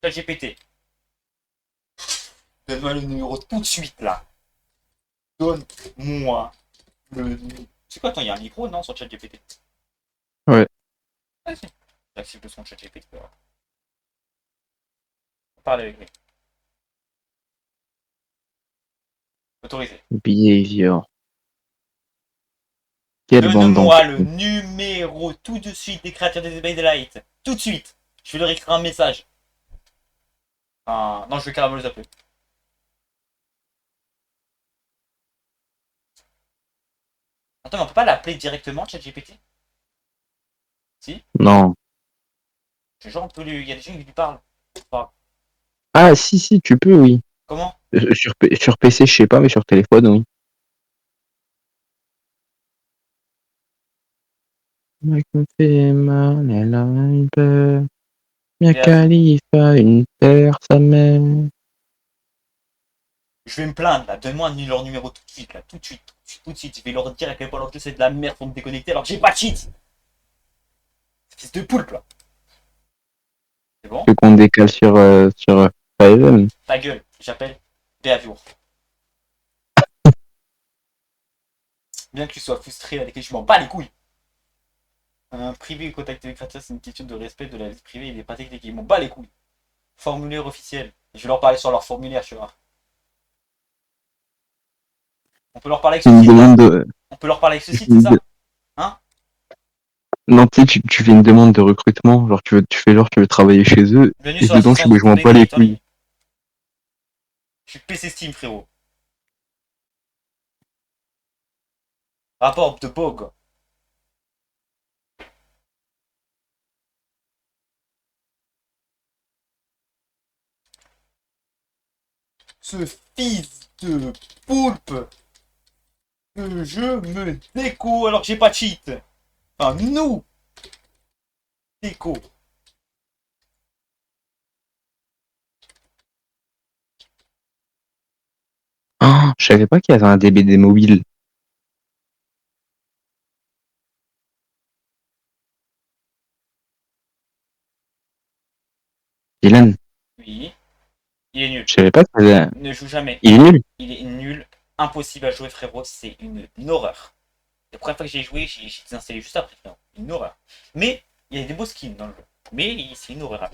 ChatGPT. Donne-moi le numéro tout de suite là. Donne-moi le. C'est quoi, attends, il y a un micro non sur ChatGPT? Ouais. Vas-y. J'active le son de ChatGPT. On parle avec lui. Autorisé. Behavior. Quelle bande Donne-moi le d'enculés. numéro tout de suite des créateurs des Bay Daylight. Tout de suite. Je vais leur écrire un message. Non, je vais carrément les appeler. Attends, mais on peut pas l'appeler directement, ChatGPT? Si? Non. Genre, on peut lui. Il y a des gens qui lui parlent. Enfin, Ah, si, tu peux, oui. comment? Sur PC, je sais pas, mais sur téléphone, oui. Mec me fait mal, elle a une peur. Mia Et Khalifa, une paire, sa mère. je vais me plaindre là. Donne-moi leur numéro tout de suite là. Tout de suite. Tout de suite. Je vais leur dire à quel point leur jeu c'est de la merde pour me déconnecter alors que j'ai pas de cheat. Fils de poulpe là. C'est bon? Tu veux qu'on décale sur Five. Ta gueule. J'appelle Behavior. Bien que tu sois frustré avec les je m'en bats les couilles. Un privé ou contact avec créateur, c'est une question de respect de la vie privée et des pratiques d'équipe. Ils m'en bat les couilles. Formulaire officiel. Je vais leur parler sur leur formulaire, tu vois. On peut leur parler avec ce Une site. demande de. On peut leur parler avec ce site, c'est ça? Hein? Non, tu sais, tu fais une demande de recrutement. Genre, tu veux travailler chez eux. Bienvenue Et sur dedans, tu l'assistance mets, je m'en des bats les Daylight en ligne. couilles. Je suis PC Steam, frérot. Rapport de Bog. Ce fils de poulpe que je me déco alors que j'ai pas de cheat. Enfin, nous déco. Ah, je savais pas qu'il y avait un DBD mobile. Dylan, Oui. Il est nul. je savais pas qu'il y avait. Ne joue jamais. Il est nul. Il est nul. Impossible à jouer, frérot. C'est une horreur. La première fois que j'ai joué, j'ai désinstallé juste après. Non, une horreur. Mais il y a des beaux skins dans le jeu. Mais c'est une horreur.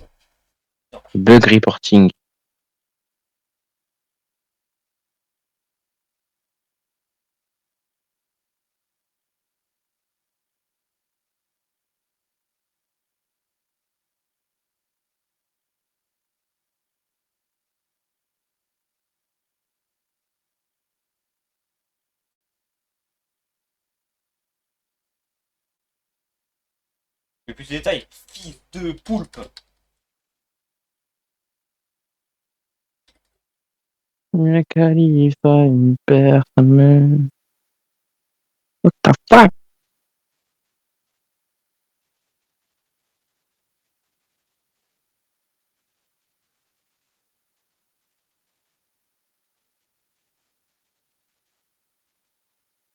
Bug reporting. Le plus de détails. Fils de poulpe. Mia Khalifa, une paire, sa mère. What the fuck?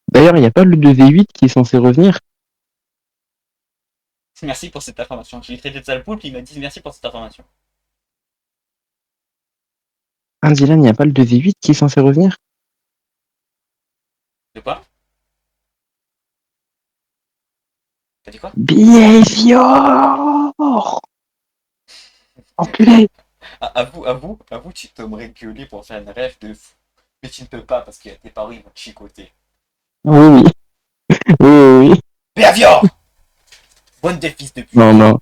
D'ailleurs, il n'y a pas le 2v8 qui est censé revenir. Merci pour cette information. J'ai traité de sale poulpe, il m'a dit merci pour cette information. Ah, Dylan, il n'y a pas le 2v8 qui est censé revenir. De quoi? T'as dit quoi? Behavior! Enculé! Avoue, tu t'aimerais gueuler pour faire une rêve de fou. Mais tu ne peux pas parce que tes parents ils vont te chicoter. Oui, oui. Oui, oui, oui. Béavior! Bonne des fils de pute. Non, non.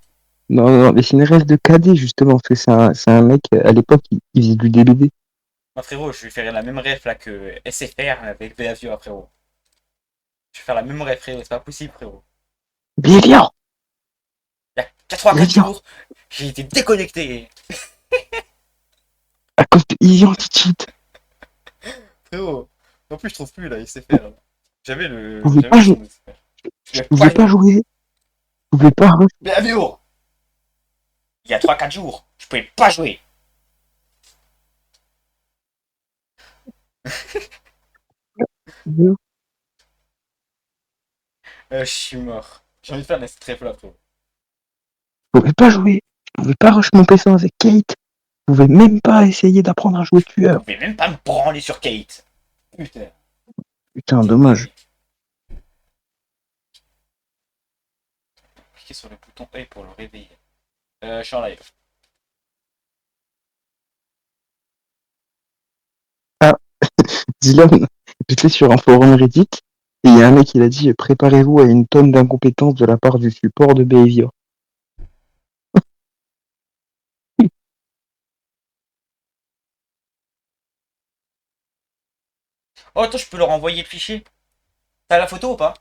Non, non, mais c'est une rêve de cadet, justement, parce que c'est un mec, à l'époque, il faisait du DBD. Moi frérot, je vais faire la même rêve là que SFR avec Béavior frérot. Je vais faire la même rêve frérot, c'est pas possible frérot. Behavior! Il y a 3-4 Béavior! jours, j'ai été déconnecté. À cause de Easy Anti-Cheat. Frérot, en plus je trouve plus là SFR. J'avais Je pouvais pas le jouer. son de SFR. Je pouvais pas jouer. Je pouvais pas. Béavior! Il y a 3-4 jours, je pouvais pas jouer. Je suis mort. J'ai envie de faire des strep là frérot. Je pouvais pas jouer. Je pouvais pas rush mon PC avec Kate. Je pouvais même pas essayer d'apprendre à jouer Je tueur. pouvais même pas me branler sur Kate. Putain. Putain, dommage. Cliquez sur le bouton A pour le réveiller. Je suis en live. Dylan, j'étais sur un forum Reddit et il y a un mec qui a dit préparez-vous à une tonne d'incompétences de la part du support de Behavior. Oh attends, je peux leur envoyer le fichier. T'as la photo ou pas?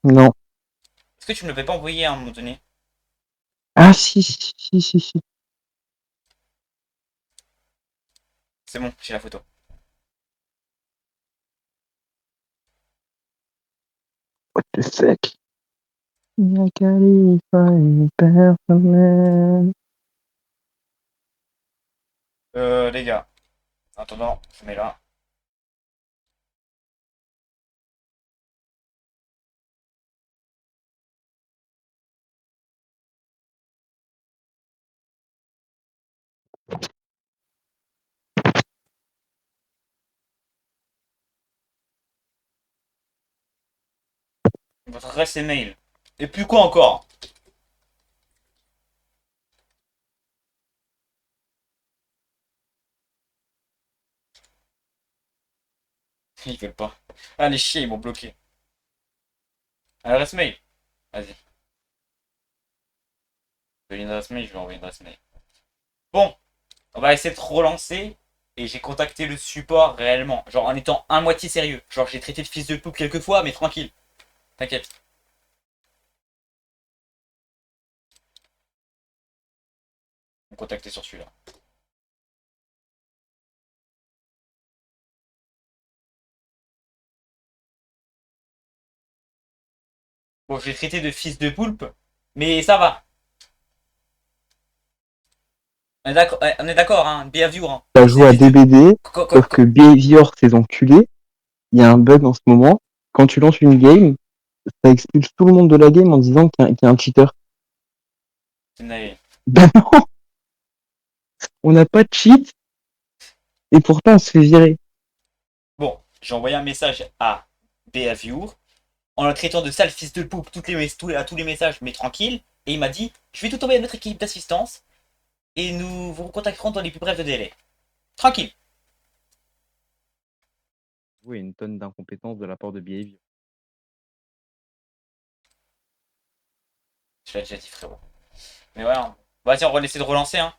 Non. Est-ce que tu me l'avais pas envoyé à un moment donné? Ah si, si, si, si, si. C'est bon, j'ai la photo. What the fuck? Personnel. Les gars. En attendant, je mets là. Votre adresse email. Et puis quoi encore? Ils veulent pas. Ah les chiens, ils m'ont bloqué. Adresse mail. Vas-y. Je veux une adresse mail, je vais envoyer une adresse mail. Bon, on va essayer de relancer. Et j'ai contacté le support réellement. Genre en étant à moitié sérieux. Genre j'ai traité de fils de poupe quelques fois, mais tranquille. T'inquiète. On va contacter sur celui-là. Bon, je l'ai traité de fils de poulpe. Mais ça va. On est d'accord, hein. Behavior. Hein. T'as joué à DBD, Quoi, sauf que Behavior, ces enculés, il y a un bug en ce moment. Quand tu lances une game, ça expulse tout le monde de la game en disant qu'il y a un cheater. Ben non! On n'a pas de cheat, et pourtant on se fait virer. Bon, j'ai envoyé un message à Behavior en le traitant de sale fils de poupe à tous les messages, mais tranquille. Et il m'a dit, je vais tout envoyer à notre équipe d'assistance et nous vous contacterons dans les plus brefs délais. Tranquille. Oui, une tonne d'incompétence de la part de Behavior. Je l'ai déjà dit, frérot. Mais ouais, hein. Vas-y, on va essayer de relancer, hein.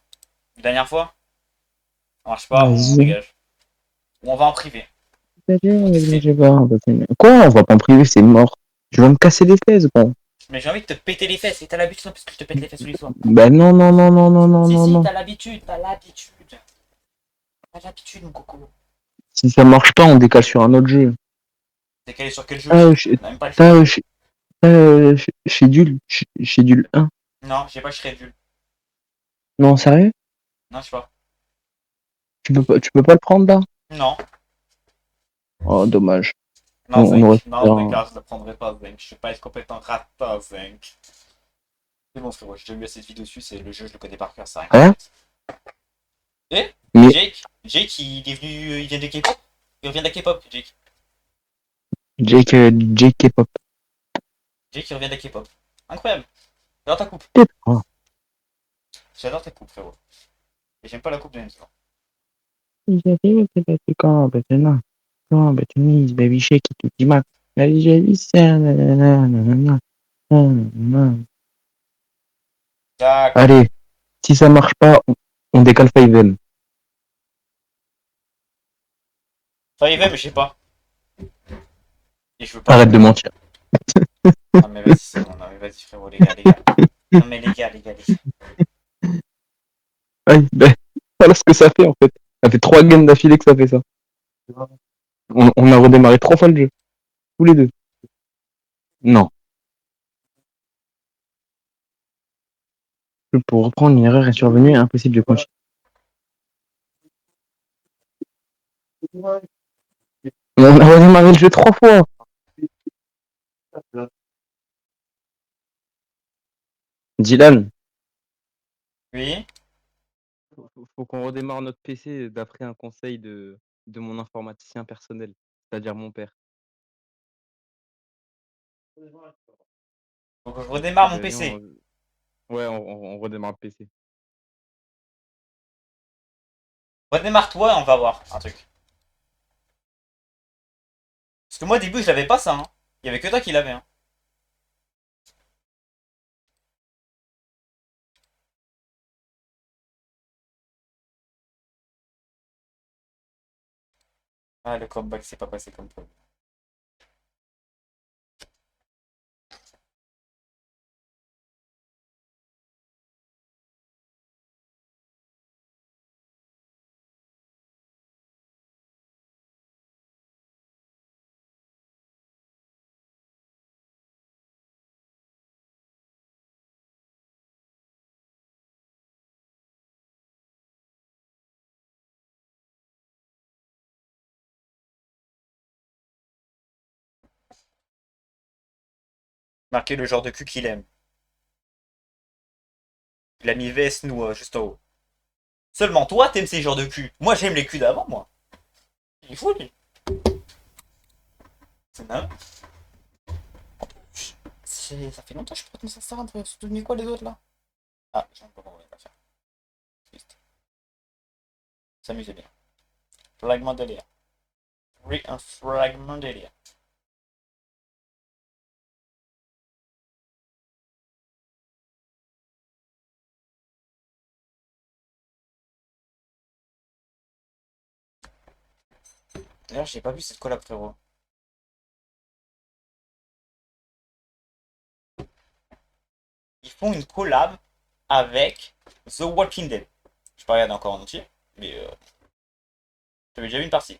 Une dernière fois. Ça marche pas, on Vas-y. dégage. Ou on va en privé. Quoi? On va pas en privé, c'est mort. Tu vas me casser les fesses, gros. Mais j'ai envie de te péter les fesses et t'as l'habitude, parce que je te pète les fesses tous les soirs. Bah non, non, non, non, non, non, Si, non, si, non. t'as l'habitude. T'as l'habitude, mon coco. Si ça marche pas, on décale sur un autre jeu. T'es calé sur quel jeu? Ah, On a même pas le schedule 1. Non, j'ai pas schedule. Non, sérieux? Non, je sais pas. Tu peux pas le prendre là? Non. Oh, dommage. Non, On aurait Zenk. fait Non, un- Zenk, je le prendrai pas, Zenk. Je vais pas être complètement rata, Zenk. C'est bon, frérot, j'ai déjà vu assez de vidéos dessus, c'est le jeu, je le connais par cœur, ça rien. Hein? Et Mais Jake, il est venu, il vient de K-pop. Il revient de la K-pop, Jake. Jake K-pop. Jake, il revient de la K-pop. Incroyable. J'adore ta coupe. Oh, J'adore ta coupe, frérot. Et j'aime pas la coupe de Enzo. baby shake it, tout dit D'accord. Allez, si ça marche pas, on décale 5M. Enfin, il va, mais je sais pas. Et je veux pas. Arrête de mentir. Non, mais vas-y, c'est bon. Non, mais vas-y, frérot, les gars, les gars. Non, mais les gars, les gars, les gars. Aïe, ben, voilà ce que ça fait en fait. Ça fait 3 games d'affilée que ça fait ça. On a redémarré 3 fois le jeu. Tous les deux. Non. Pour reprendre, une erreur est survenue, impossible de continuer. On a redémarré le jeu 3 fois. Dylan, Oui. faut qu'on redémarre notre PC d'après un conseil de mon informaticien personnel, c'est-à-dire mon père. Donc, je redémarre mon Ben, viens, PC. ouais, on redémarre le PC. Redémarre-toi et on va voir un truc. Parce que moi, au début, je l'avais pas ça. Hein. Il y avait que toi qui l'avais. Hein. Ah, le comeback, c'est pas passé comme prévu. Marquer le genre de cul qu'il aime. Il a mis VS nous juste en haut. Seulement toi, t'aimes ces genres de cul. Moi, j'aime les culs d'avant, moi. Il est fou, lui. C'est nain. Ça fait longtemps que je suis pas comme ça. C'est devenu quoi les autres là? Ah, j'ai encore envie de faire. Triste. S'amuser bien. Fragment délire. Oui, un fragment délire. D'ailleurs, j'ai pas vu cette collab, frérot. Ils font une collab avec The Walking Dead. Je pas regarder encore en entier, mais j'avais déjà vu une partie.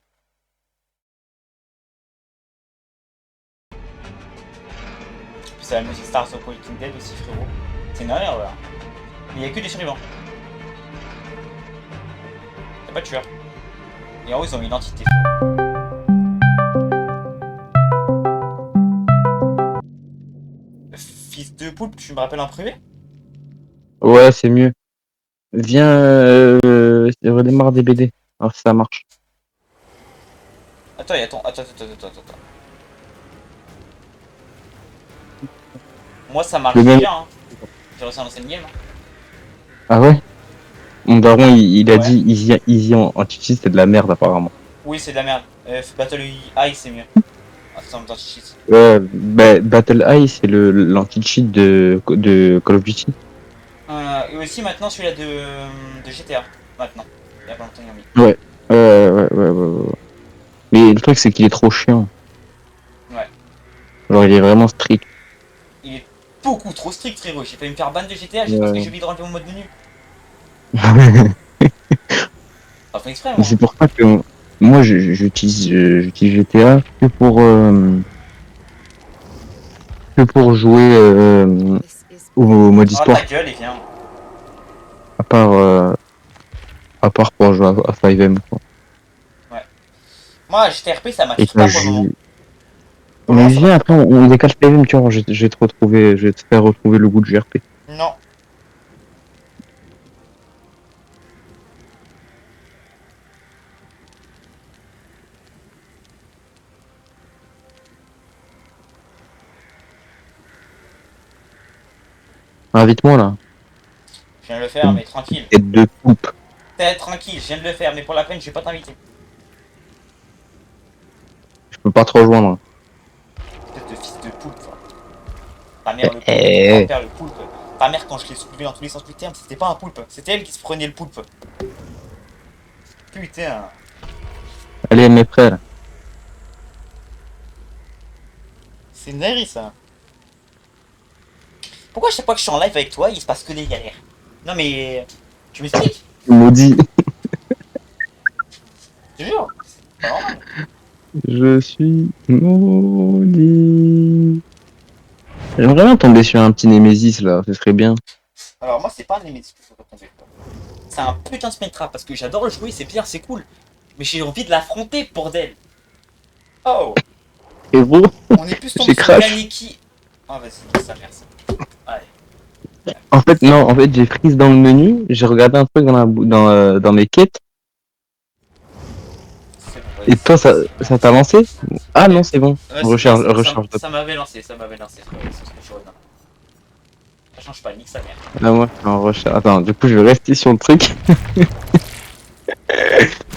Puis c'est la musique Stars of Walking Dead aussi, frérot. C'est une erreur, là. Mais il y a que des survivants. Y'a pas de tueur. Et en haut, ils ont une identité. Fils de poulpe, tu me rappelles en privé? Ouais, c'est mieux. Viens, redémarre des BD. Alors si ça marche. Attends, il y a ton. Attends. Moi, ça marche Le même. déjà, hein. J'ai réussi à lancer une game. Hein. Ah ouais? Mon daron, il a Ouais. dit Easy en Chichi, c'est de la merde apparemment. Oui, c'est de la merde. Battle AI, c'est mieux. Attends, cheat. Battle Eye, c'est l'anti-cheat de Call of Duty. Et aussi maintenant celui-là de GTA. Maintenant. Il y a pas longtemps, ils l'ont mis. Ouais. Ouais. Mais le truc, c'est qu'il est trop chiant. Ouais. Genre, il est vraiment strict. Il est beaucoup trop strict, frérot. J'ai failli me faire ban de GTA juste parce que Ouais. j'ai oublié de relever mon mode menu. Pas fait exprès, Mais moi. c'est pour ça que moi, j'utilise GTA que pour jouer This is au mode Oh, ta histoire. gueule, et viens. À part, euh, à part pour jouer à 5M. Quoi. Ouais. Moi, GTRP, ça Et m'attire quand pas pour le moment. je... Pour le Mais moment, ça viens, m'attire après, pas. on décale 5M, tu vois, je vais te retrouver, je vais te faire retrouver le goût de GRP. Non. Invite-moi là. Je viens de le faire, mais tranquille. Tête de coupe. Tranquille, je viens de le faire, mais pour la peine, je vais pas t'inviter. Je peux pas te rejoindre. Tête de fils de poulpe. Ta mère le poulpe, ton Eh, grand-père le poulpe. Ta mère, quand je l'ai soulevé dans tous les sens du terme, c'était pas un poulpe, c'était elle qui se prenait le poulpe. Putain. allez mes frères. C'est une dinguerie ça. Pourquoi chaque fois que je suis en live avec toi, il se passe que des galères? Non mais... Tu m'expliques? Maudit. Je te jure. C'est pas normal. Je suis maudit. J'aimerais bien tomber sur un petit Némésis là, ce serait bien. Alors moi c'est pas un Nemesis que je veux tomber. C'est un putain de Spectra parce que j'adore le jouer, c'est bien, c'est cool. Mais j'ai envie de l'affronter, bordel. Oh, Et vous, on est plus tombé j'ai sur crash. Kaneki. Ah vas-y, ça merci. Allez, En fait, non, en fait, j'ai freeze dans le menu, j'ai regardé un truc dans mes quêtes, c'est bon. et toi, ça t'a lancé? Ah non, c'est bon. Ouais, Recharge de... ça m'avait lancé, ça m'avait lancé. C'est ce que je redonne. Ça change pas, nique sa mère. Là, moi, je suis en recharge. Attends, du coup, je vais rester sur le truc.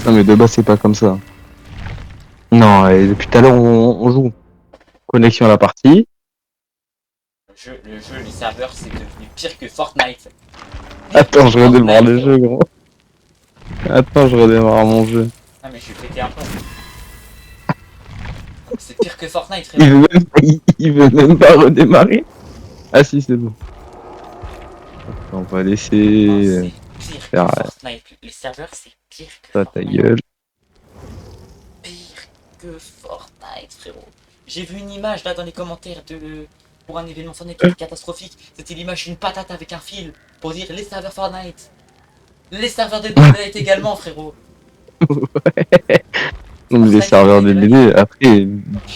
Non, mais de base, c'est pas comme ça. Non, et depuis tout à l'heure, on joue. Connexion à la partie. Les serveurs, c'est devenu pire que Fortnite. Attends, je redémarre le Fortnite. jeu, gros. Attends, je redémarre mon jeu. Ah mais je vais péter un plomb. C'est pire que Fortnite, Il frérot. veut même, il veut même pas redémarrer. Ah si, c'est bon. On va Non, laisser c'est pire faire que Fortnite. Les serveurs, c'est pire que ça ta Fortnite. gueule. Pire que Fortnite, frérot. J'ai vu une image là dans les commentaires pour un événement Fortnite qui était catastrophique. C'était l'image d'une patate avec un fil pour dire les serveurs Fortnite. Les serveurs de Fortnite également, frérot. Donc les Fortnite, serveurs c'est de BD, après,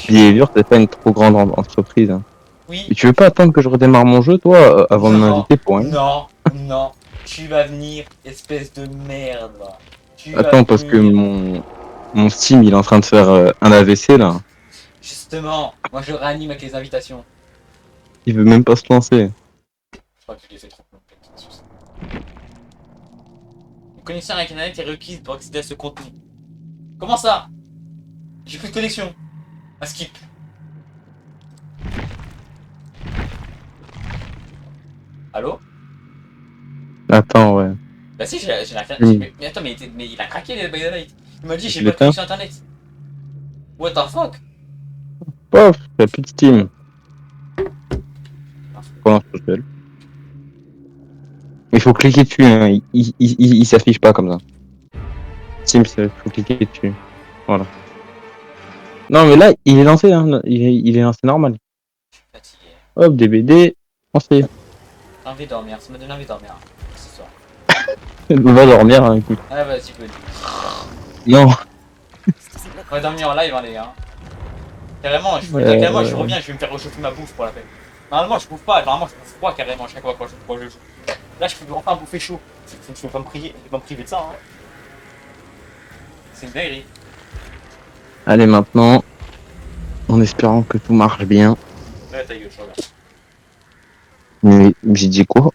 Behavior, c'est pas une trop grande entreprise. Hein. Oui. Et tu veux pas attendre que je redémarre mon jeu, toi, avant de m'inviter pour un? Non, non. Tu vas venir, espèce de merde, va. Tu vas Attends, parce que venir. mon Steam, il est en train de faire un AVC, là. Justement, moi je réanime avec les invitations. Il veut même pas se lancer. Je crois que je l'ai fait trop longtemps. Une connexion avec Internet est requise pour accéder à ce contenu. Comment ça? J'ai plus de connexion. À skip. Allô? Attends, ouais. Bah si, j'ai la Mais attends, mais il a craqué les Byte. Il m'a dit Je j'ai pas de l'éteins. connexion internet. What the fuck? Pof, y'a plus de Steam. Pour l'instant, je fais. Il faut cliquer dessus, hein. Il s'affiche pas comme ça. Steam, il faut cliquer dessus. Voilà. Non, mais là, il est lancé, hein. Il est lancé normal. Fatigué. Hop, DBD, lancé. J'ai envie de dormir, ça m'a donné envie de dormir. Ce soir. Va dormir, hein, écoute. Ah vas-y, peux. Non. On va dormir en live, hein, les gars. Carrément, je vous le dis, carrément, je reviens, je vais me faire réchauffer ma bouffe pour la peine. Normalement, je bouffe pas, normalement, je bouffe froid carrément chaque fois quand je joue. Là, je peux enfin bouffer chaud. Je vais pas me priver de ça, hein. C'est une dinguerie. Allez, maintenant, en espérant que tout marche bien. Ouais, ta gueule, je reviens. Mais j'ai dit quoi?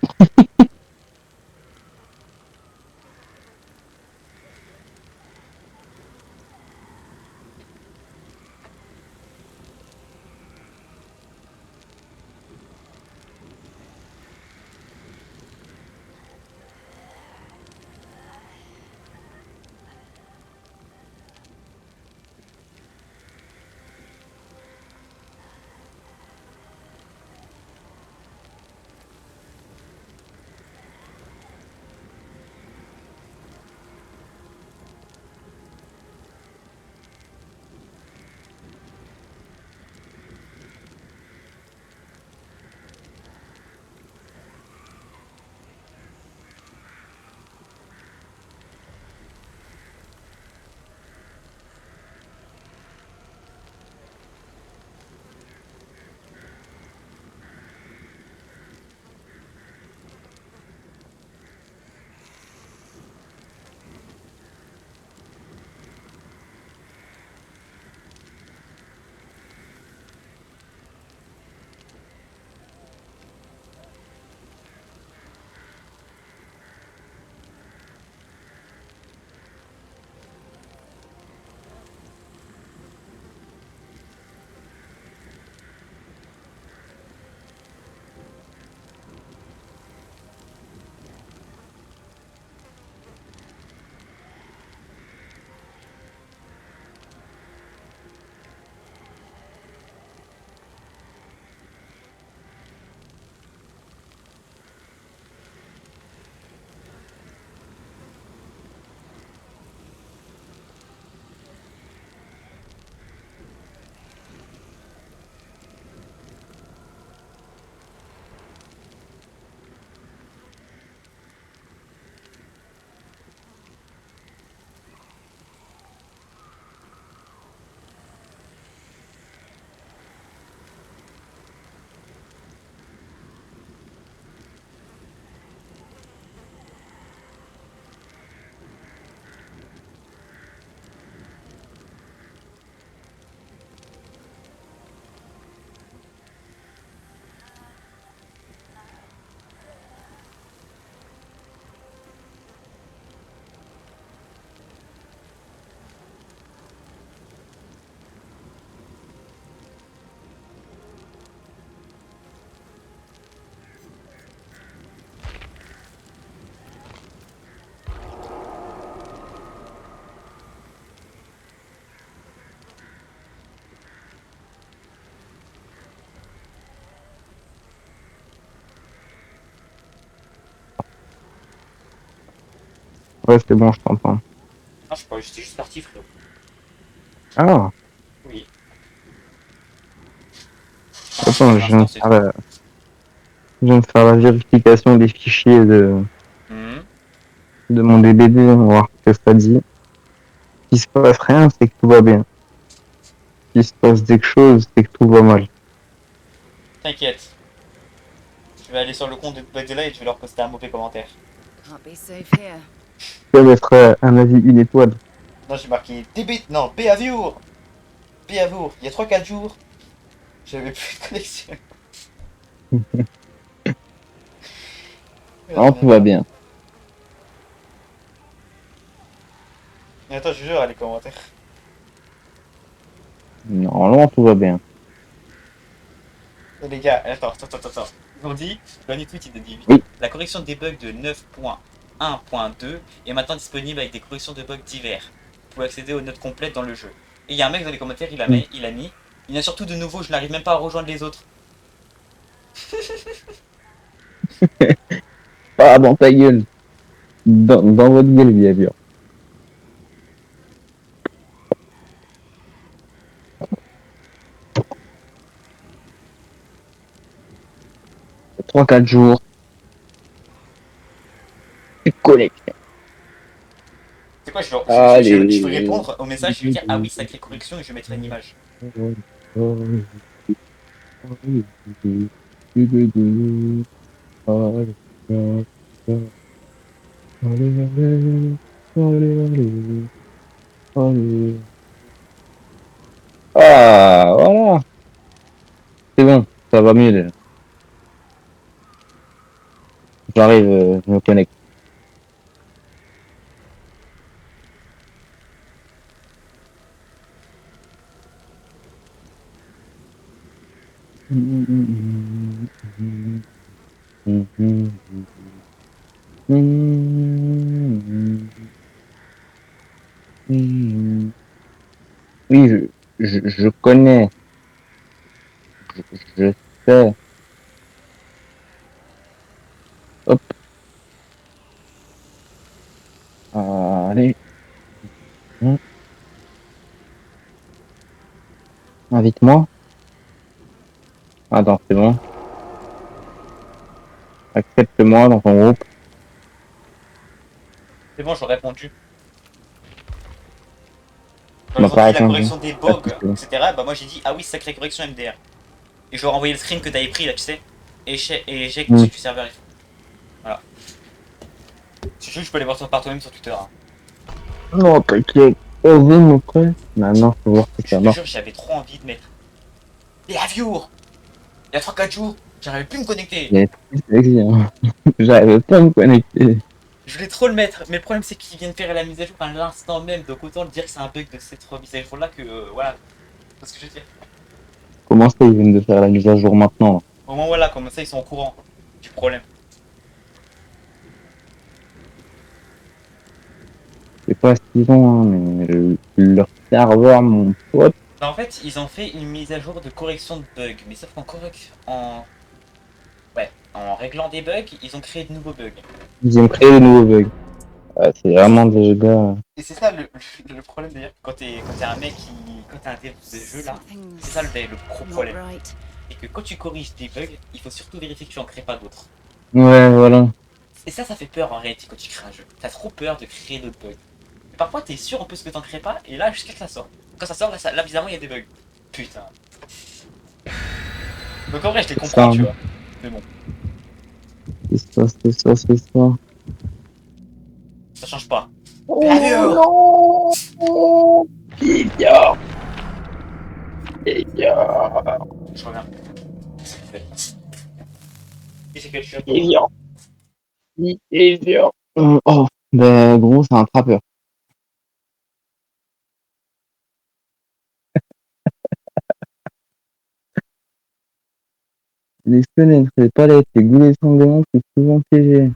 Ouais, c'est bon, je t'entends. Non, je sais pas, j'étais juste parti, frérot. Ah, Oui. attends, Pour l'instant, c'est tout. je viens de faire la vérification des fichiers Mhm. de mon DBD, on va voir ce que ça dit. S'il se passe rien, c'est que tout va bien. S'il se passe quelque chose, c'est que tout va mal. T'inquiète. Je vais aller sur le compte de Bug de là et je vais leur poster un mauvais commentaire. Can't be safe here. Je vais mettre un avis une étoile. Non, j'ai marqué DB. Non, Béavour. Béavour. Il y a 3-4 jours, j'avais plus de connexion. Non, tout va bien. Mais attends, je jure, les commentaires. Normalement, tout va bien. Les gars, attends. Ils ont dit, le dernier tweet il a dit Oui. la correction des bugs de 9.1.2 est maintenant disponible avec des corrections de bugs divers. Vous pouvez accéder aux notes complètes dans le jeu. Et il y a un mec dans les commentaires, il a mis, il y en a surtout de nouveaux, je n'arrive même pas à rejoindre les autres. Ah, dans ta gueule. Dans votre gueule, bien sûr. Trois, quatre jours. C'est connecté. C'est quoi, je vais Allez. répondre au message, je vais dire ah oui, sacrée correction et je vais mettre une image. Ah, voilà. C'est bon, ça va mieux déjà. J'arrive, je me connecte. Oui, je connais, je sais. Hop, allez. Invite-moi. Attends, c'est bon. Accepte-moi dans ton groupe. C'est bon, j'aurais répondu. Quand Tu m'as ils ont pas dit la répondu. correction des Ah, bugs, si, c'est bon. etc., bah moi j'ai dit ah oui, sacrée correction MDR. Et je leur ai envoyé le screen que t'avais pris là, tu sais. Éjecte Hmm. du serveur. Voilà. Si tu veux, je peux aller voir ça par toi-même sur Twitter. Hein. Non, t'inquiète. Vas-y, mon frère. Maintenant, faut voir si Je ça te marche. jure, j'avais trop envie de mettre des avions. Il y a 3-4 jours, j'arrivais plus à me connecter. Il est très sexy, hein. J'arrive pas à me connecter. Je voulais trop le mettre, mais le problème c'est qu'ils viennent faire la mise à jour à l'instant même, donc autant le dire que c'est un bug de cette mise à jour là que voilà. C'est ce que je veux dire. Comment ça, ils viennent de faire la mise à jour maintenant? Au moins voilà, comme ça ils sont au courant du problème. Je sais pas ce qu'ils ont, hein, mais leur serveur, mon pote, Bah, en fait, ils ont fait une mise à jour de correction de bugs, mais sauf qu'en ouais, en réglant des bugs, ils ont créé de nouveaux bugs. ils ont créé de nouveaux bugs. Ah, c'est vraiment des gars. Et c'est ça le problème d'ailleurs, quand t'es un mec qui. Quand t'es un dev de jeu là, c'est ça le gros Not problème. right. Et que quand tu corriges des bugs, il faut surtout vérifier que tu en crées pas d'autres. Ouais, voilà. Et ça fait peur en réalité quand tu crées un jeu. T'as trop peur de créer d'autres bugs. Mais parfois t'es sûr en plus que t'en crées pas, et là jusqu'à que ça sort. Quand ça sort, là bizarrement il y a des bugs. Putain. Donc en vrai je les comprends, Ça, tu vois. Mais bon, c'est ça. ça change pas. Oh non! Idiot! Idiot! Je reviens. Et c'est quel chien toi? Idiot! Idiot! Oh, ben gros, c'est un trappeur. Les fenêtres, les palettes, les goulets sanglants sont souvent piégés.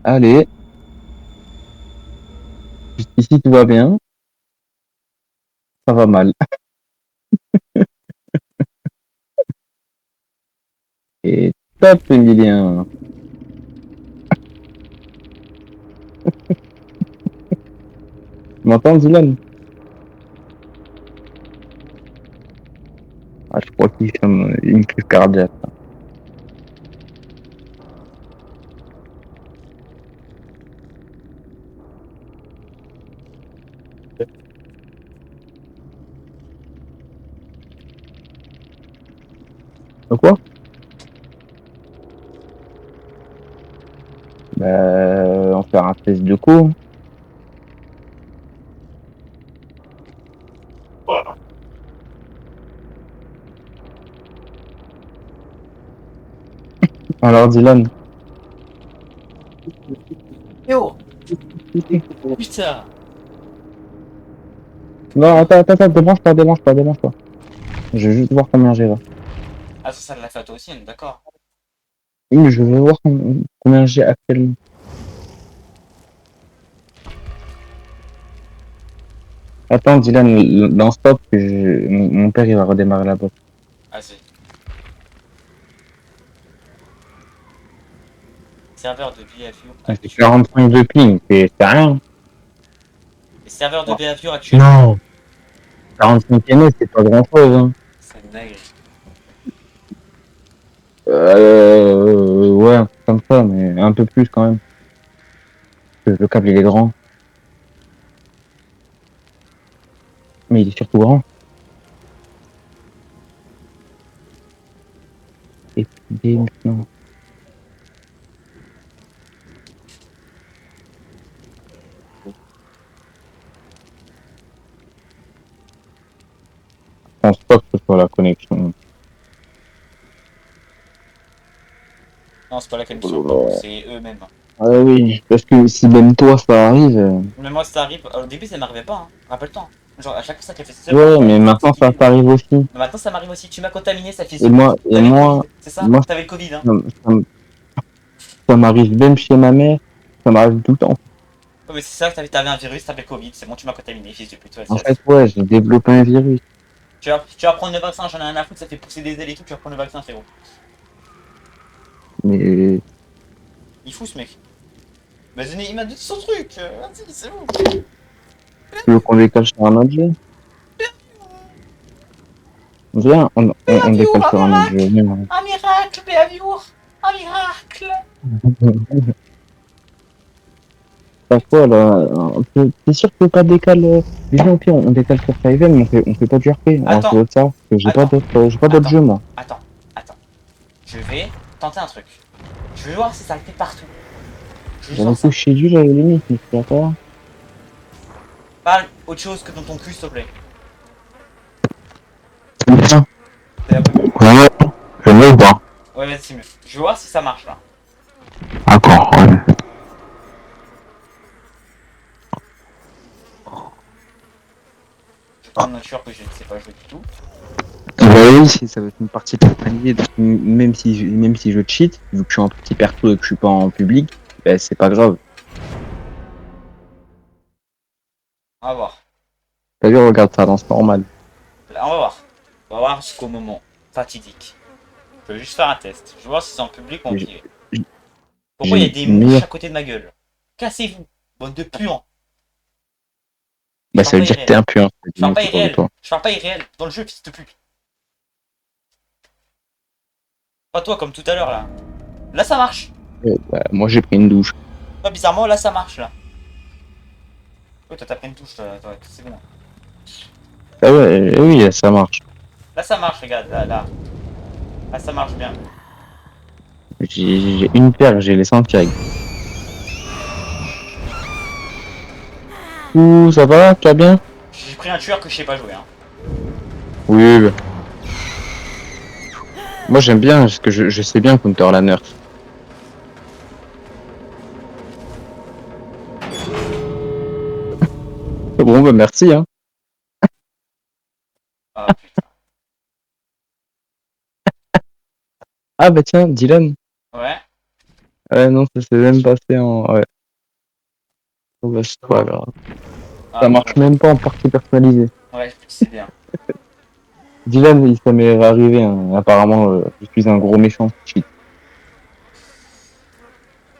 Allez, jusqu'ici tout va bien, ça va mal. Et top, Emilien. m'entends, Dylan? Ah, je crois qu'il fait une crise cardiaque. Quoi? Bah, on fait un test de co. Alors, Dylan. Yo putain. Non, attends, débranche pas. Je veux juste voir combien j'ai là. Ah, ça l'a fait à toi aussi, on est d'accord. Oui, mais je veux voir combien j'ai actuellement. Attends, Dylan, dans stop, mon père il va redémarrer la boîte. Ah, c'est. Serveur de Behavior C'est actuel. 45 de ping, c'est rien. Les serveurs de Behavior actuels. Non, 45 NS, c'est pas grand chose. Hein. C'est une dinguerie. Ouais, un truc comme ça, mais un peu plus quand même. Le câble il est grand. Mais il est surtout grand. Et puis, non. Je pense pas que ce soit la connexion. Non, c'est pas la connexion, c'est eux-mêmes. Ah oui, parce que si même toi ça arrive. Mais moi, ça arrive. Au début, ça m'arrivait pas, hein. Rappelle-toi. Hein. Genre, à chaque fois, ça fait ça. Ouais, mais maintenant ça t'arrive aussi. Mais maintenant, ça m'arrive aussi. Tu m'as contaminé, ça fait Et moi, T'avais le Covid, c'est ça? moi, T'avais le Covid, hein. ça m'arrive même chez ma mère. Ça m'arrive tout le temps. Ouais, mais c'est ça, t'avais un virus, t'avais le Covid, c'est bon, tu m'as contaminé, fils de pute. En fait, ouais, j'ai développé un virus. Tu vas prendre le vaccin, j'en ai rien à foutre, ça fait pousser des ailes et tout, tu vas prendre le vaccin, frérot. Mais Il fout ce mec. Mais il m'a dit son truc, vas-y, c'est bon. tu veux qu'on décale sur un autre jeu? Viens, on décale sur un autre jeu. Viens. Un miracle, Béaviour. Un miracle. T'as quoi là? T'es sûr que tu veux pas décaler? Viens, au pire, on décale sur Fiven, mais on fait pas du RP. On Attends. fait autre ça. J'ai pas d'autres jeux, moi. Attends. Je vais tenter un truc. Je vais voir si ça le fait partout. Je vais J'en ai voir ça. couché du, la limite, mais c'est d'accord. Parle autre chose que dans ton cul, s'il te plaît. Tiens. C'est un peu mieux. Ouais, c'est mieux ou pas? Ouais, vas-y, c'est mieux. Je vais voir si ça marche là. D'accord, ouais. Je vais prendre une nature que je ne sais pas jouer du tout. Oui, si ça va être une partie personnalisée, donc même si je cheat, vu que je suis en petit perso et que je suis pas en public, ben c'est pas grave. On va voir. T'as vu, regarde ça, lance normal. Là, on va voir. On va voir jusqu'au moment fatidique. Je vais juste faire un test. Je vais voir si c'est en public ou en privé. Pourquoi il y a des mouches à côté de ma gueule? Cassez-vous, bande de puants. Bah ça veut dire que t'es un puant. Je parle pas irréel. Je parle pas irréel. Dans le jeu, fils de pute. Pas toi comme tout à l'heure là. Là ça marche. Bah, moi j'ai pris une douche. Pas bizarrement là ça marche là. Ouais toi t'as pris une touche toi, c'est bon. Ah ouais, oui, ça marche. Là ça marche regarde là. Là ça marche bien. J'ai une paire, j'ai les Santiago. Ouh, ça va? Tu vas bien? J'ai pris un tueur que je sais pas jouer hein. Oui, bah. Moi j'aime bien, parce que je sais bien counter la nerf. Bon bah merci hein. Ah putain. Ah bah tiens, Dylan. Ouais. Ouais non, ça s'est même passé en... Ouais. Oh, bah, c'est pas grave. Ah, Ça marche même pas en partie personnalisée. Ouais, c'est bien. Dylan, ça m'est arrivé, hein. Apparemment, je suis un gros méchant. Cheat.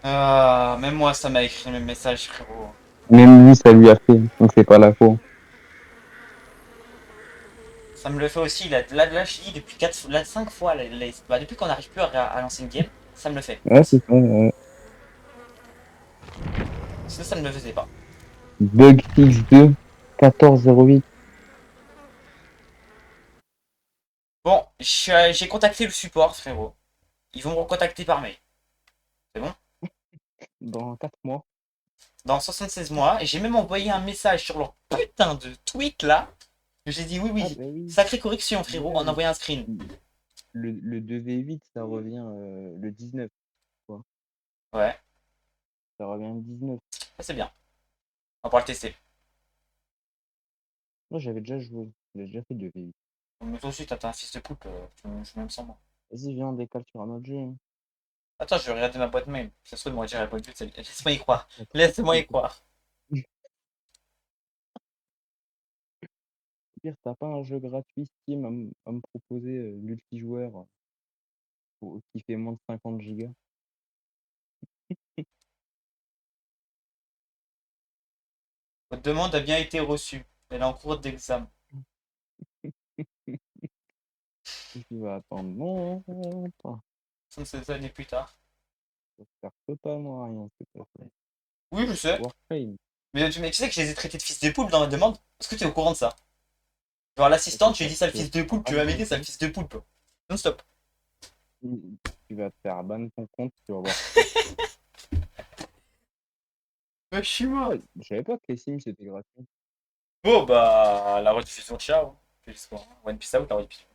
Même moi ça m'a écrit le même message frérot. Même lui, ça lui a fait, donc c'est pas la faute. Ça me le fait aussi, là je dis depuis 5 fois, bah, depuis qu'on n'arrive plus à lancer une game, ça me le fait. Ouais, c'est ça. Ouais. Sinon ça ne me le faisait pas. Bug X2, 1408. Bon, j'ai contacté le support, frérot. Ils vont me recontacter par mail. C'est bon? Dans 4 mois. Dans 76 mois, et j'ai même envoyé un message sur leur putain de tweet là. J'ai dit oui, Ah oui. bah oui. Sacrée correction, frérot, Déjà, en envoyant un screen. le 2v8, ça revient le 19. Quoi. Ouais, Ça revient le 19. ça c'est bien. On va pouvoir le tester. Moi, j'avais déjà joué. J'ai déjà fait 2v8. Mais toi aussi, t'as un fils de poupe, je même sans moi. Vas-y, viens, on décale sur un autre jeu. Hein. Attends, je vais regarder ma boîte mail. Ça se trouve, moi, j'ai répondu. Laisse-moi y croire. Laisse-moi y croire. Pire, t'as pas un jeu gratuit Steam à me proposer multijoueur qui fait moins de 50 gigas? Votre demande a bien été reçue. Elle est en cours d'examen. Et tu vas attendre longtemps. 76 années plus tard. Ça sert totalement à rien ce que t'as fait. Oui, je sais. Warframe. Mais tu sais que je les ai traités de fils de poule dans ma demande? Est-ce que tu es au courant de ça? Genre, l'assistante, je lui ai dit sale fils de poule, tu vas m'aider, sale fils de poulpe. Non stop. Tu vas te faire ban ton compte, tu vas voir. Je suis mort. Ah, je savais pas que les Sims c'était gratuit. Bon, bah, la rediffusion, ciao. One Piece out, la rediffusion.